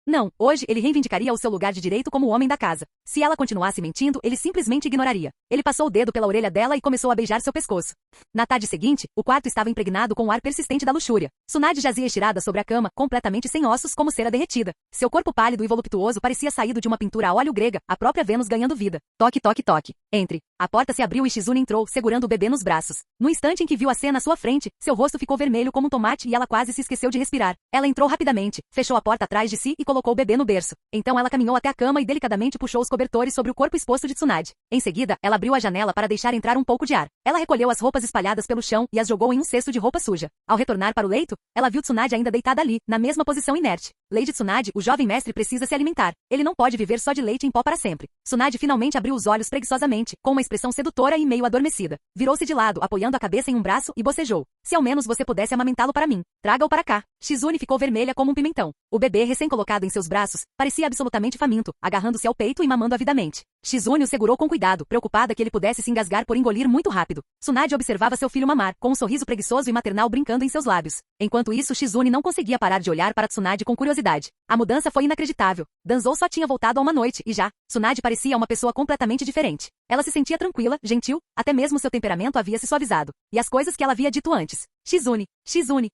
Não, hoje ele reivindicaria o seu lugar de direito como o homem da casa. Se ela continuasse mentindo, ele simplesmente ignoraria. Ele passou o dedo pela orelha dela e começou a beijar seu pescoço. Na tarde seguinte, o quarto estava impregnado com o ar persistente da luxúria. Tsunade jazia estirada sobre a cama, completamente sem ossos como cera derretida. Seu corpo pálido e voluptuoso parecia saído de uma pintura a óleo grega, a própria Vênus ganhando vida. Toque, toque, toque. Entre. A porta se abriu e Shizune entrou, segurando o bebê nos braços. No instante em que viu a cena à sua frente, seu rosto ficou vermelho como um tomate e ela quase se esqueceu de respirar. Ela entrou rapidamente, fechou a porta atrás de si e colocou o bebê no berço. Então ela caminhou até a cama e delicadamente puxou os cobertores sobre o corpo exposto de Tsunade. Em seguida, ela abriu a janela para deixar entrar um pouco de ar. Ela recolheu as roupas espalhadas pelo chão e as jogou em um cesto de roupa suja. Ao retornar para o leito, ela viu Tsunade ainda deitada ali, na mesma posição inerte. Lady Tsunade, o jovem mestre precisa se alimentar. Ele não pode viver só de leite em pó para sempre. Tsunade finalmente abriu os olhos preguiçosamente, com uma expressão sedutora e meio adormecida. Virou-se de lado, apoiando a cabeça em um braço e bocejou. Se ao menos você pudesse amamentá-lo para mim. Traga-o para cá. Shizune ficou vermelha como um pimentão. O bebê recém-colocado em seus braços parecia absolutamente faminto, agarrando-se ao peito e mamando avidamente. Shizune o segurou com cuidado, preocupada que ele pudesse se engasgar por engolir muito rápido. Tsunade observava seu filho mamar, com um sorriso preguiçoso e maternal brincando em seus lábios. Enquanto isso, Shizune não conseguia parar de olhar para Tsunade com curiosidade. A mudança foi inacreditável. Danzou só tinha voltado há uma noite, e já, Tsunade parecia uma pessoa completamente diferente. Ela se sentia tranquila, gentil, até mesmo seu temperamento havia se suavizado. E as coisas que ela havia dito antes. Shizune, Shizune,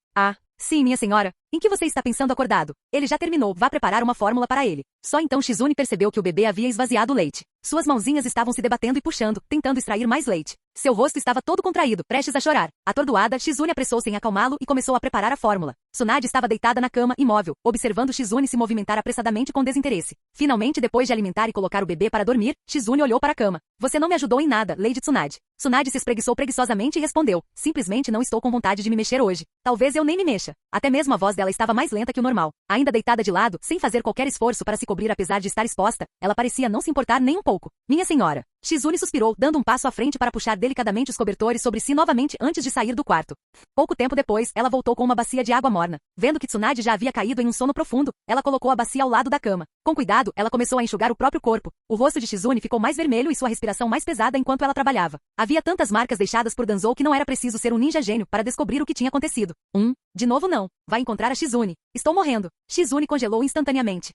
sim, minha senhora. Em que você está pensando acordado? Ele já terminou, vá preparar uma fórmula para ele. Só então Shizune percebeu que o bebê havia esvaziado o leite. Suas mãozinhas estavam se debatendo e puxando, tentando extrair mais leite. Seu rosto estava todo contraído, prestes a chorar. Atordoada, Shizune apressou-se em acalmá-lo e começou a preparar a fórmula. Tsunade estava deitada na cama, imóvel, observando Shizune se movimentar apressadamente com desinteresse. Finalmente, depois de alimentar e colocar o bebê para dormir, Shizune olhou para a cama. Você não me ajudou em nada, Lady Tsunade. Tsunade se espreguiçou preguiçosamente e respondeu. Simplesmente não estou com vontade de me mexer hoje. Talvez eu nem me mexa. Até mesmo a voz dela estava mais lenta que o normal. Ainda deitada de lado, sem fazer qualquer esforço para se cobrir apesar de estar exposta, ela parecia não se importar nem um pouco. Minha senhora. Shizune suspirou, dando um passo à frente para puxar delicadamente os cobertores sobre si novamente antes de sair do quarto. Pouco tempo depois, ela voltou com uma bacia de água morna. Vendo que Tsunade já havia caído em um sono profundo, ela colocou a bacia ao lado da cama. Com cuidado, ela começou a enxugar o próprio corpo. O rosto de Shizune ficou mais vermelho e sua respiração mais pesada enquanto ela trabalhava. Havia tantas marcas deixadas por Danzou que não era preciso ser um ninja gênio para descobrir o que tinha acontecido. De novo não. Vai encontrar a Shizune. Estou morrendo. Shizune congelou instantaneamente.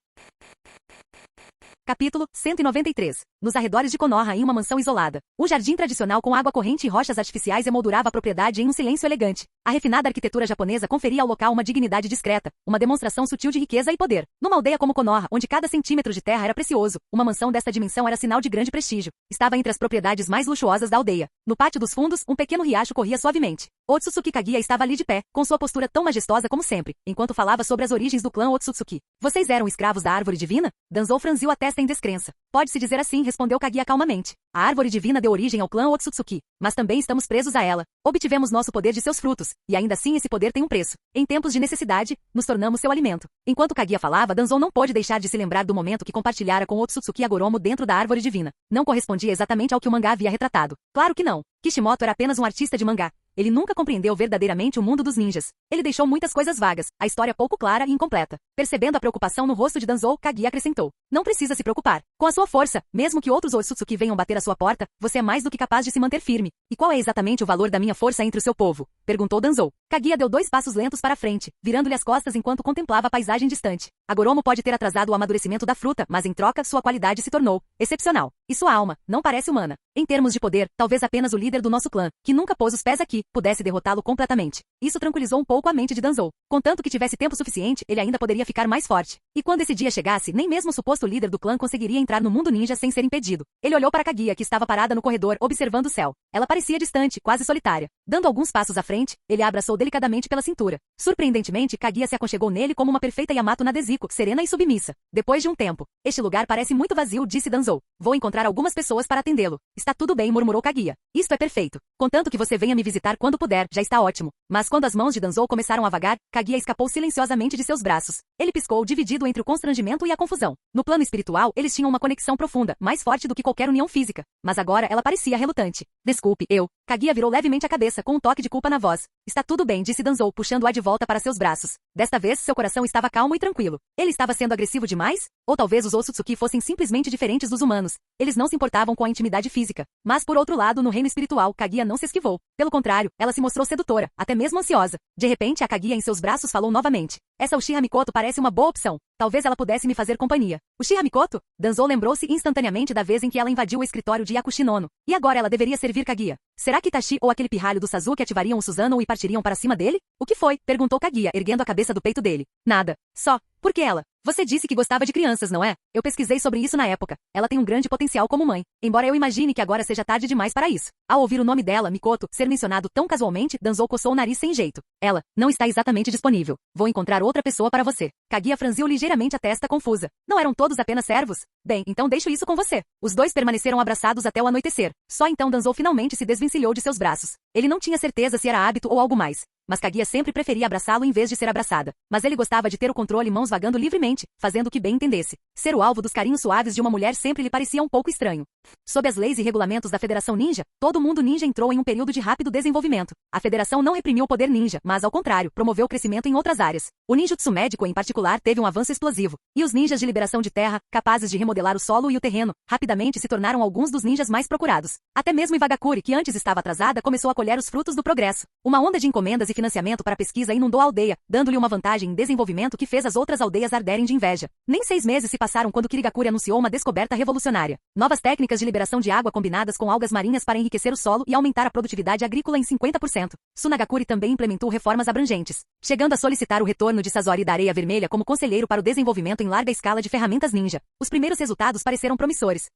Capítulo 193. Nos arredores de Konoha, em uma mansão isolada. Um jardim tradicional com água corrente e rochas artificiais emoldurava a propriedade em um silêncio elegante. A refinada arquitetura japonesa conferia ao local uma dignidade discreta, uma demonstração sutil de riqueza e poder. Numa aldeia como Konoha, onde cada centímetro de terra era precioso, uma mansão desta dimensão era sinal de grande prestígio. Estava entre as propriedades mais luxuosas da aldeia. No pátio dos fundos, um pequeno riacho corria suavemente. Otsutsuki Kaguya estava ali de pé, com sua postura tão majestosa como sempre, enquanto falava sobre as origens do clã Otsutsuki. Vocês eram escravos da árvore divina? Danzou franziu a testa em descrença. Pode-se dizer assim, respondeu Kaguya calmamente. A árvore divina deu origem ao clã Otsutsuki, mas também estamos presos a ela. Obtivemos nosso poder de seus frutos, e ainda assim esse poder tem um preço. Em tempos de necessidade, nos tornamos seu alimento. Enquanto Kaguya falava, Danzou não pôde deixar de se lembrar do momento que compartilhara com Otsutsuki Agoromo dentro da árvore divina. Não correspondia exatamente ao que o mangá havia retratado. Claro que não. Kishimoto era apenas um artista de mangá. Ele nunca compreendeu verdadeiramente o mundo dos ninjas. Ele deixou muitas coisas vagas, a história pouco clara e incompleta. Percebendo a preocupação no rosto de Danzou, Kaguya acrescentou. Não precisa se preocupar. Com a sua força, mesmo que outros Otsutsuki venham bater à sua porta, você é mais do que capaz de se manter firme. E qual é exatamente o valor da minha força entre o seu povo? Perguntou Danzou. Kaguya deu 2 passos lentos para frente, virando-lhe as costas enquanto contemplava a paisagem distante. Agoromo pode ter atrasado o amadurecimento da fruta, mas em troca, sua qualidade se tornou excepcional. E sua alma não parece humana. Em termos de poder, talvez apenas o líder do nosso clã, que nunca pôs os pés aqui, pudesse derrotá-lo completamente. Isso tranquilizou um pouco a mente de Danzou. Contanto que tivesse tempo suficiente, ele ainda poderia ficar mais forte. E quando esse dia chegasse, nem mesmo o suposto líder do clã conseguiria entrar no mundo ninja sem ser impedido. Ele olhou para Kaguya, que estava parada no corredor, observando o céu. Ela parecia distante, quase solitária. Dando alguns passos à frente, ele a abraçou delicadamente pela cintura. Surpreendentemente, Kaguya se aconchegou nele como uma perfeita Yamato Nadesico, serena e submissa. Depois de um tempo, este lugar parece muito vazio, disse Danzou. Vou encontrar algumas pessoas para atendê-lo. Está tudo bem, murmurou Kaguya. Isto é perfeito. Contanto que você venha me visitar quando puder, já está ótimo. Mas quando as mãos de Danzou começaram a vagar, Kaguya escapou silenciosamente de seus braços. Ele piscou, dividido entre o constrangimento e a confusão. No plano espiritual, eles tinham uma conexão profunda, mais forte do que qualquer união física. Mas agora ela parecia relutante. Desculpe, eu. Kaguya virou levemente a cabeça, com um toque de culpa na voz. Está tudo bem, disse Danzou, puxando-a de volta para seus braços. Desta vez, seu coração estava calmo e tranquilo. Ele estava sendo agressivo demais? Ou talvez os Otsutsuki fossem simplesmente diferentes dos humanos. Eles não se importavam com a intimidade física. Mas por outro lado, no reino espiritual, Kaguya não se esquivou. Pelo contrário, ela se mostrou sedutora, até mesmo ansiosa. De repente, a Kaguya em seus braços falou novamente. Essa Uchiha Mikoto parece uma boa opção. Talvez ela pudesse me fazer companhia. Uchiha Mikoto? Danzou lembrou-se instantaneamente da vez em que ela invadiu o escritório de Yakushi Nono. E agora ela deveria servir Kaguya. Será que Itachi ou aquele pirralho do Sasuke ativariam o Susanoo e partiriam para cima dele? O que foi? Perguntou Kaguya, erguendo a cabeça do peito dele. Nada. Só. Por que ela? Você disse que gostava de crianças, não é? Eu pesquisei sobre isso na época. Ela tem um grande potencial como mãe. Embora eu imagine que agora seja tarde demais para isso. Ao ouvir o nome dela, Mikoto, ser mencionado tão casualmente, Danzou coçou o nariz sem jeito. Ela não está exatamente disponível. Vou encontrar outra pessoa para você. Kaguya franziu ligeiramente a testa confusa. Não eram todos apenas servos? Bem, então deixo isso com você. Os dois permaneceram abraçados até o anoitecer. Só então Danzou finalmente se desvencilhou de seus braços. Ele não tinha certeza se era hábito ou algo mais. Mas Kaguya sempre preferia abraçá-lo em vez de ser abraçada. Mas ele gostava de ter o controle e mãos vagando livremente, fazendo o que bem entendesse. Ser o alvo dos carinhos suaves de uma mulher sempre lhe parecia um pouco estranho. Sob as leis e regulamentos da Federação Ninja, todo mundo ninja entrou em um período de rápido desenvolvimento. A Federação não reprimiu o poder ninja, mas ao contrário, promoveu o crescimento em outras áreas. O ninjutsu médico, em particular, teve um avanço explosivo. E os ninjas de liberação de terra, capazes de remodelar o solo e o terreno, rapidamente se tornaram alguns dos ninjas mais procurados. Até mesmo Iwagakure, que antes estava atrasada, começou a colher os frutos do progresso. Uma onda de encomendas e financiamento para pesquisa inundou a aldeia, dando-lhe uma vantagem em desenvolvimento que fez as outras aldeias arderem de inveja. Nem 6 meses se passaram quando Kirigakure anunciou uma descoberta revolucionária. Novas técnicas de liberação de água combinadas com algas marinhas para enriquecer o solo e aumentar a produtividade agrícola em 50%. Tsunagakure também implementou reformas abrangentes, chegando a solicitar o retorno de Sasori da Areia Vermelha como conselheiro para o desenvolvimento em larga escala de ferramentas ninja. Os primeiros resultados pareceram promissores.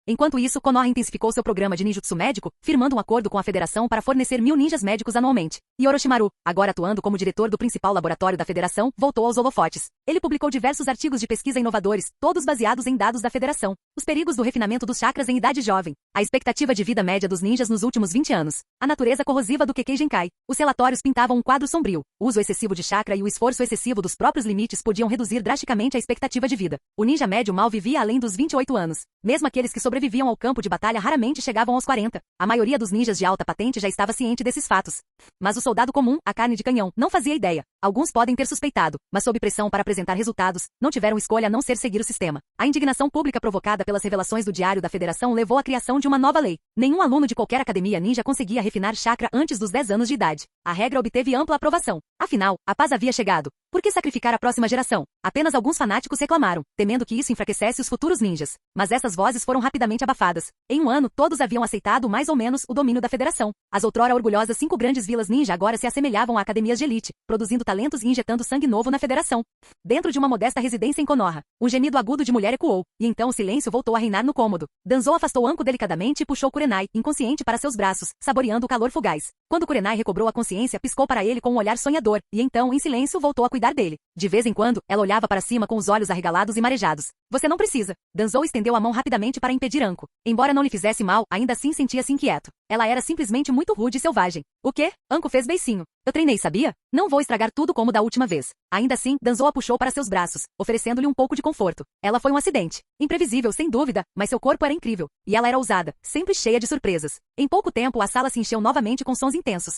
Enquanto isso, Konoha intensificou seu programa de ninjutsu médico, firmando um acordo com a Federação para fornecer 1000 ninjas médicos anualmente. E Orochimaru, agora atuando como diretor do principal laboratório da Federação, voltou aos holofotes. Ele publicou diversos artigos de pesquisa inovadores, todos baseados em dados da Federação. Os perigos do refinamento dos chakras em idade jovem. A expectativa de vida média dos ninjas nos últimos 20 anos. A natureza corrosiva do Kekkei Genkai. Os relatórios pintavam um quadro sombrio. O uso excessivo de chakra e o esforço excessivo dos próprios limites podiam reduzir drasticamente a expectativa de vida. O ninja médio mal vivia além dos 28 anos. Mesmo aqueles que sobreviviam ao campo de batalha raramente chegavam aos 40. A maioria dos ninjas de alta patente já estava ciente desses fatos. Mas o soldado comum, a carne de canhão, não fazia ideia. Alguns podem ter suspeitado, mas sob pressão para apresentar resultados, não tiveram escolha a não ser seguir o sistema. A indignação pública provocada pelas revelações do Diário da Federação levou à criação de uma nova lei. Nenhum aluno de qualquer academia ninja conseguia refinar chakra antes dos 10 anos de idade. A regra obteve ampla aprovação. Afinal, a paz havia chegado. Por que sacrificar a próxima geração? Apenas alguns fanáticos reclamaram, temendo que isso enfraquecesse os futuros ninjas. Mas essas vozes foram rapidamente abafadas. Em um ano, todos haviam aceitado mais ou menos o domínio da Federação. As outrora orgulhosas 5 grandes vilas ninja agora se assemelhavam a academias de elite, produzindo talentos e injetando sangue novo na Federação. Dentro de uma modesta residência em Konoha, um gemido agudo de mulher ecoou, e então o silêncio voltou a reinar no cômodo. Danzou afastou Anko delicadamente e puxou Kurenai, inconsciente, para seus braços, saboreando o calor fugaz. Quando Kurenai recobrou a consciência, piscou para ele com um olhar sonhador, e então, em silêncio, voltou a cuidar dele. De vez em quando, ela olhava para cima com os olhos arregalados e marejados. Você não precisa. Danzou estendeu a mão rapidamente para impedir Anko. Embora não lhe fizesse mal, ainda assim sentia-se inquieto. Ela era simplesmente muito rude e selvagem. O quê? Anko fez beicinho. Eu treinei, sabia? Não vou estragar tudo como da última vez. Ainda assim, Danzou a puxou para seus braços, oferecendo-lhe um pouco de conforto. Ela foi um acidente. Imprevisível, sem dúvida, mas seu corpo era incrível. E ela era ousada, sempre cheia de surpresas. Em pouco tempo, a sala se encheu novamente com sons intensos.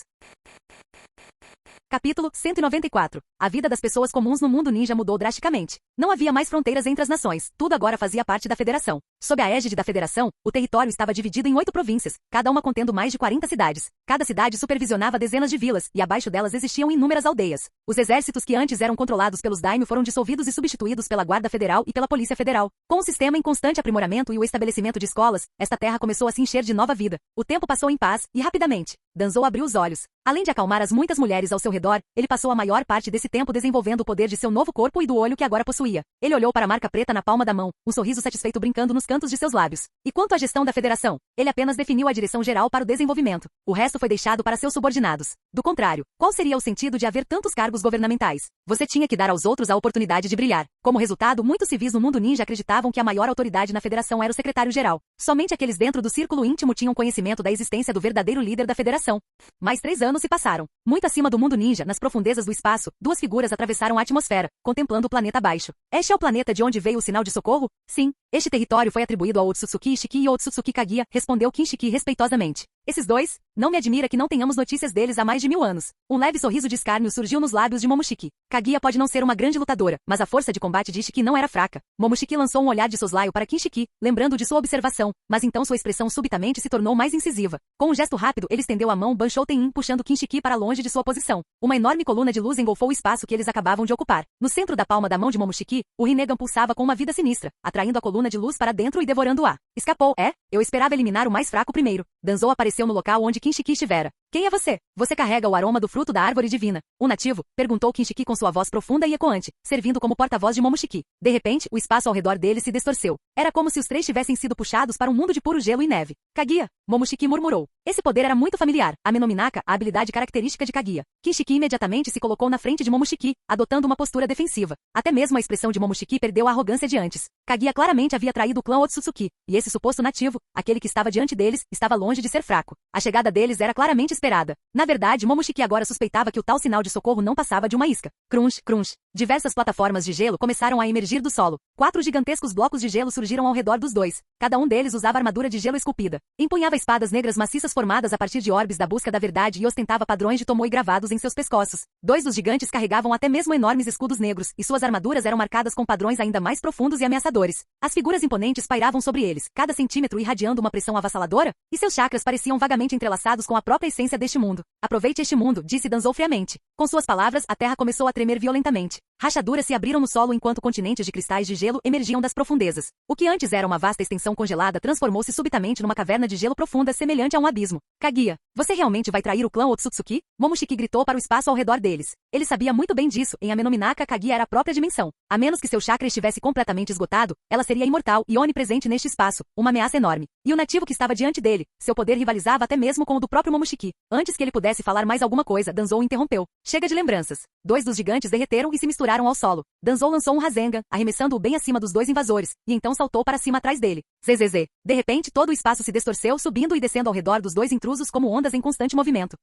Capítulo 194. A vida das pessoas comuns no mundo ninja mudou drasticamente. Não havia mais fronteiras entre as nações, tudo agora fazia parte da Federação. Sob a égide da Federação, o território estava dividido em 8 províncias, cada uma contendo mais de 40 cidades. Cada cidade supervisionava dezenas de vilas, e abaixo delas existiam inúmeras aldeias. Os exércitos que antes eram controlados pelos daimyo foram dissolvidos e substituídos pela Guarda Federal e pela Polícia Federal. Com o sistema em constante aprimoramento e o estabelecimento de escolas, esta terra começou a se encher de nova vida. O tempo passou em paz, e rapidamente, Danzou abriu os olhos. Além de acalmar as muitas mulheres ao seu redor, ele passou a maior parte desse tempo desenvolvendo o poder de seu novo corpo e do olho que agora possuía. Ele olhou para a marca preta na palma da mão, um sorriso satisfeito brincando nos cantos de seus lábios. E quanto à gestão da Federação, ele apenas definiu a direção geral para o desenvolvimento. O resto foi deixado para seus subordinados. Do contrário, qual seria o sentido de haver tantos cargos governamentais? Você tinha que dar aos outros a oportunidade de brilhar. Como resultado, muitos civis no mundo ninja acreditavam que a maior autoridade na Federação era o secretário-geral. Somente aqueles dentro do círculo íntimo tinham conhecimento da existência do verdadeiro líder da Federação. Mais 3 anos se passaram. Muito acima do mundo ninja, nas profundezas do espaço, 2 figuras atravessaram a atmosfera, contemplando o planeta abaixo. Este é o planeta de onde veio o sinal de socorro? Sim. Este território foi atribuído a Otsutsuki Ishiki e Otsutsuki Kaguya, respondeu Kinshiki respeitosamente. Esses dois? Não me admira que não tenhamos notícias deles há mais de 1000 anos. Um leve sorriso de escárnio surgiu nos lábios de Momoshiki. Kaguya pode não ser uma grande lutadora, mas a força de combate de Ishiki não era fraca. Momoshiki lançou um olhar de soslaio para Kinshiki, lembrando de sua observação, mas então sua expressão subitamente se tornou mais incisiva. Com um gesto rápido, ele estendeu a mão Banshou Tenin, puxando Kinshiki para longe de sua posição. Uma enorme coluna de luz engolfou o espaço que eles acabavam de ocupar. No centro da palma da mão de Momoshiki, o Rinnegan pulsava com uma vida sinistra, atraindo a coluna de luz para dentro e devorando-a. Escapou, é? Eu esperava eliminar o mais fraco primeiro. Danzou apareceu no local onde Kinshiki estivera. Quem é você? Você carrega o aroma do fruto da árvore divina. Um nativo? Perguntou Kinshiki com sua voz profunda e ecoante, servindo como porta-voz de Momoshiki. De repente, o espaço ao redor dele se distorceu. Era como se os 3 tivessem sido puxados para um mundo de puro gelo e neve. Kaguya, Momoshiki murmurou. Esse poder era muito familiar. A Menominaka, a habilidade característica de Kaguya. Kinshiki imediatamente se colocou na frente de Momoshiki, adotando uma postura defensiva. Até mesmo a expressão de Momoshiki perdeu a arrogância de antes. Kaguya claramente havia traído o clã Otsutsuki, e esse suposto nativo, aquele que estava diante deles, estava longe de ser fraco. A chegada deles era claramente esperada. Na verdade, Momoshiki agora suspeitava que o tal sinal de socorro não passava de uma isca. Crunch, crunch. Diversas plataformas de gelo começaram a emergir do solo. 4 gigantescos blocos de gelo surgiram ao redor dos dois. Cada um deles usava armadura de gelo esculpida. Empunhava espadas negras maciças formadas a partir de orbes da busca da verdade e ostentava padrões de tomoe gravados em seus pescoços. 2 dos gigantes carregavam até mesmo enormes escudos negros, e suas armaduras eram marcadas com padrões ainda mais profundos e ameaçadores. As figuras imponentes pairavam sobre eles, cada centímetro irradiando uma pressão avassaladora, e seus chakras pareciam vagamente entrelaçados com a própria essência deste mundo. Aproveite este mundo, disse Danzou friamente. Com suas palavras, a terra começou a tremer violentamente. Rachaduras se abriram no solo enquanto continentes de cristais de gelo emergiam das profundezas. O que antes era uma vasta extensão congelada transformou-se subitamente numa caverna de gelo profunda semelhante a um abismo. Kaguya, você realmente vai trair o clã Otsutsuki? Momoshiki gritou para o espaço ao redor deles. Ele sabia muito bem disso, em Amenominaka Kaguya era a própria dimensão. A menos que seu chakra estivesse completamente esgotado, ela seria imortal e onipresente neste espaço, uma ameaça enorme. E o nativo que estava diante dele, seu poder rivalizava até mesmo com o do próprio Momoshiki. Antes que ele pudesse falar mais alguma coisa, Danzou o interrompeu. Chega de lembranças. Dois dos gigantes derreteram e se misturaram ao solo. Danzou lançou um Rasengan, arremessando-o bem acima dos dois invasores, e então saltou para cima atrás dele. Zzzz. De repente todo o espaço se distorceu, subindo e descendo ao redor dos dois intrusos como ondas em constante movimento.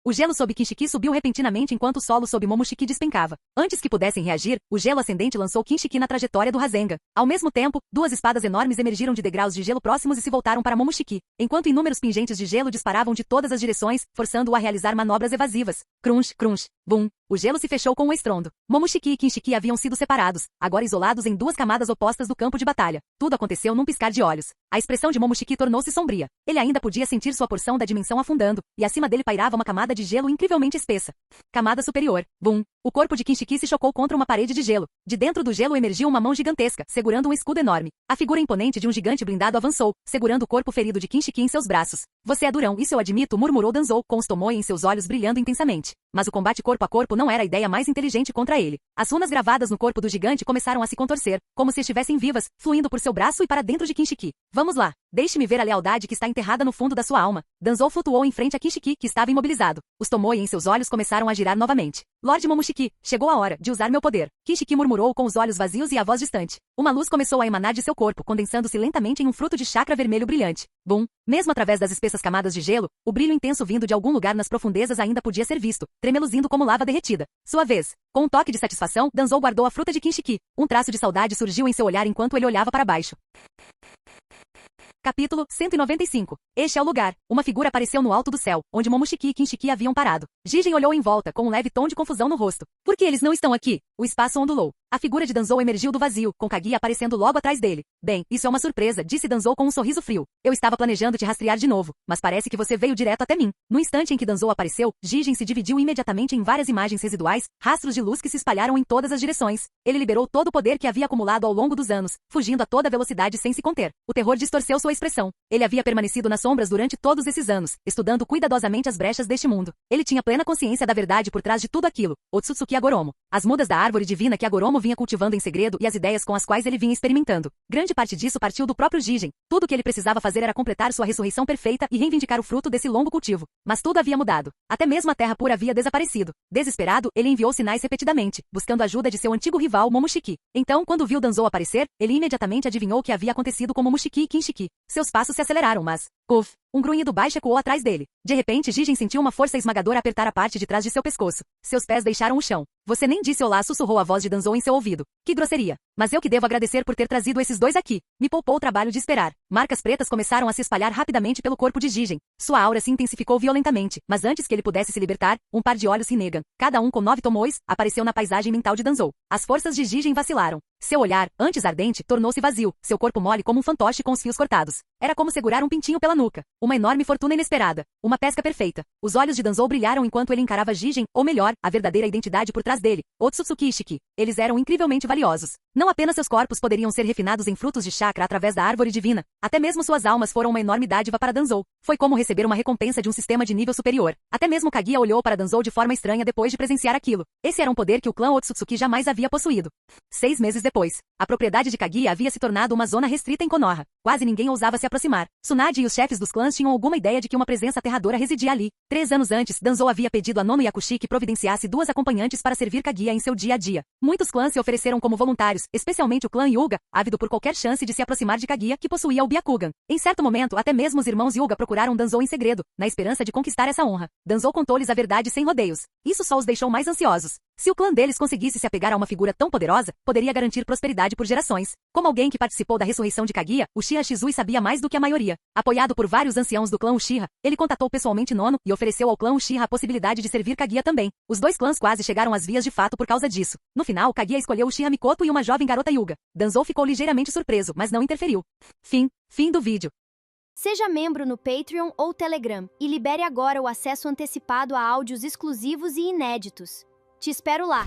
O gelo sob Kinshiki subiu repentinamente enquanto o solo sob Momoshiki despencava. Antes que pudessem reagir, o gelo ascendente lançou Kinshiki na trajetória do Rasengan. Ao mesmo tempo, duas espadas enormes emergiram de degraus de gelo próximos e se voltaram para Momoshiki, enquanto inúmeros pingentes de gelo disparavam de todas as direções, forçando-o a realizar manobras evasivas. Crunch, crunch, bum. O gelo se fechou com um estrondo. Momoshiki e Kinshiki haviam sido separados, agora isolados em duas camadas opostas do campo de batalha. Tudo aconteceu num piscar de olhos. A expressão de Momoshiki tornou-se sombria. Ele ainda podia sentir sua porção da dimensão afundando, e acima dele pairava uma camada de gelo incrivelmente espessa. Camada superior. Bum. O corpo de Kinshiki se chocou contra uma parede de gelo. De dentro do gelo emergiu uma mão gigantesca, segurando um escudo enorme. A figura imponente de um gigante blindado avançou, segurando o corpo ferido de Kinshiki em seus braços. Você é durão, isso eu admito, murmurou Danzou, com os tomoe em seus olhos brilhando intensamente. Mas o combate corpo a corpo não era a ideia mais inteligente contra ele. As runas gravadas no corpo do gigante começaram a se contorcer, como se estivessem vivas, fluindo por seu braço e para dentro de Kinshiki. Vamos lá. Deixe-me ver a lealdade que está enterrada no fundo da sua alma. Danzou flutuou em frente a Kinshiki, que estava imobilizado. Os tomoe em seus olhos começaram a girar novamente. Lorde Momoshiki, chegou a hora de usar meu poder. Kinshiki murmurou com os olhos vazios e a voz distante. Uma luz começou a emanar de seu corpo, condensando-se lentamente em um fruto de chakra vermelho brilhante. Bum! Mesmo através das espessas camadas de gelo, o brilho intenso vindo de algum lugar nas profundezas ainda podia ser visto, tremeluzindo como lava derretida. Sua vez. Com um toque de satisfação, Danzou guardou a fruta de Kinshiki. Um traço de saudade surgiu em seu olhar enquanto ele olhava para baixo. Capítulo 195. Este é o lugar. Uma figura apareceu no alto do céu, onde Momoshiki e Kinshiki haviam parado. Jigen olhou em volta, com um leve tom de confusão no rosto. Por que eles não estão aqui? O espaço ondulou. A figura de Danzou emergiu do vazio, com Kaguya aparecendo logo atrás dele. Bem, isso é uma surpresa, disse Danzou com um sorriso frio. Eu estava planejando te rastrear de novo, mas parece que você veio direto até mim. No instante em que Danzou apareceu, Jigen se dividiu imediatamente em várias imagens residuais, rastros de luz que se espalharam em todas as direções. Ele liberou todo o poder que havia acumulado ao longo dos anos, fugindo a toda velocidade sem se conter. O terror distorceu sua expressão. Ele havia permanecido nas sombras durante todos esses anos, estudando cuidadosamente as brechas deste mundo. Ele tinha plena consciência da verdade por trás de tudo aquilo. Otsutsuki Agoromo. As mudas da árvore divina que Agoromo vinha cultivando em segredo e as ideias com as quais ele vinha experimentando. Grande parte disso partiu do próprio Jigen. Tudo o que ele precisava fazer era completar sua ressurreição perfeita e reivindicar o fruto desse longo cultivo. Mas tudo havia mudado. Até mesmo a terra pura havia desaparecido. Desesperado, ele enviou sinais repetidamente, buscando ajuda de seu antigo rival Momoshiki. Então, quando viu Danzou aparecer, ele imediatamente adivinhou o que havia acontecido com Momoshiki e Kinshiki. Seus passos se aceleraram, mas... Puff! Um grunhido baixo ecoou atrás dele. De repente, Jigen sentiu uma força esmagadora apertar a parte de trás de seu pescoço. Seus pés deixaram o chão. Você nem disse olá, sussurrou a voz de Danzou em seu ouvido. Que grosseria. Mas eu que devo agradecer por ter trazido esses dois aqui. Me poupou o trabalho de esperar. Marcas pretas começaram a se espalhar rapidamente pelo corpo de Jigen. Sua aura se intensificou violentamente, mas antes que ele pudesse se libertar, um par de olhos Rinnegan, cada um com 9 tomoes, apareceu na paisagem mental de Danzou. As forças de Jigen vacilaram. Seu olhar, antes ardente, tornou-se vazio, seu corpo mole como um fantoche com os fios cortados. Era como segurar um pintinho pela nuca. Uma enorme fortuna inesperada. Uma pesca perfeita. Os olhos de Danzou brilharam enquanto ele encarava Jigen, ou melhor, a verdadeira identidade por trás dele, Otsutsuki Ishiki. Eles eram incrivelmente valiosos. Não apenas seus corpos poderiam ser refinados em frutos de chakra através da árvore divina, até mesmo suas almas foram uma enorme dádiva para Danzou. Foi como receber uma recompensa de um sistema de nível superior. Até mesmo Kaguya olhou para Danzou de forma estranha depois de presenciar aquilo. Esse era um poder que o clã Otsutsuki jamais havia possuído. 6 meses depois, a propriedade de Kaguya havia se tornado uma zona restrita em Konoha. Quase ninguém ousava se aproximar. Tsunade e os chefes dos clãs tinham alguma ideia de que uma presença aterradora residia ali. 3 anos antes, Danzou havia pedido a Nono Yakushi que providenciasse 2 acompanhantes para servir Kaguya em seu dia a dia. Muitos clãs se ofereceram como voluntários, especialmente o clã Hyuga, ávido por qualquer chance de se aproximar de Kaguya, que possuía o Byakugan. Em certo momento, até mesmo os irmãos Hyuga procuraram Danzou em segredo, na esperança de conquistar essa honra. Danzou contou-lhes a verdade sem rodeios. Isso só os deixou mais ansiosos. Se o clã deles conseguisse se apegar a uma figura tão poderosa, poderia garantir prosperidade por gerações. Como alguém que participou da ressurreição de Kaguya, Uchiha Shizui sabia mais do que a maioria. Apoiado por vários anciãos do clã Uchiha, ele contatou pessoalmente Nono e ofereceu ao clã Uchiha a possibilidade de servir Kaguya também. Os dois clãs quase chegaram às vias de fato por causa disso. No final, Kaguya escolheu Uchiha Mikoto e uma jovem garota Hyuga. Danzou ficou ligeiramente surpreso, mas não interferiu. Fim do vídeo. Seja membro no Patreon ou Telegram e libere agora o acesso antecipado a áudios exclusivos e inéditos. Te espero lá!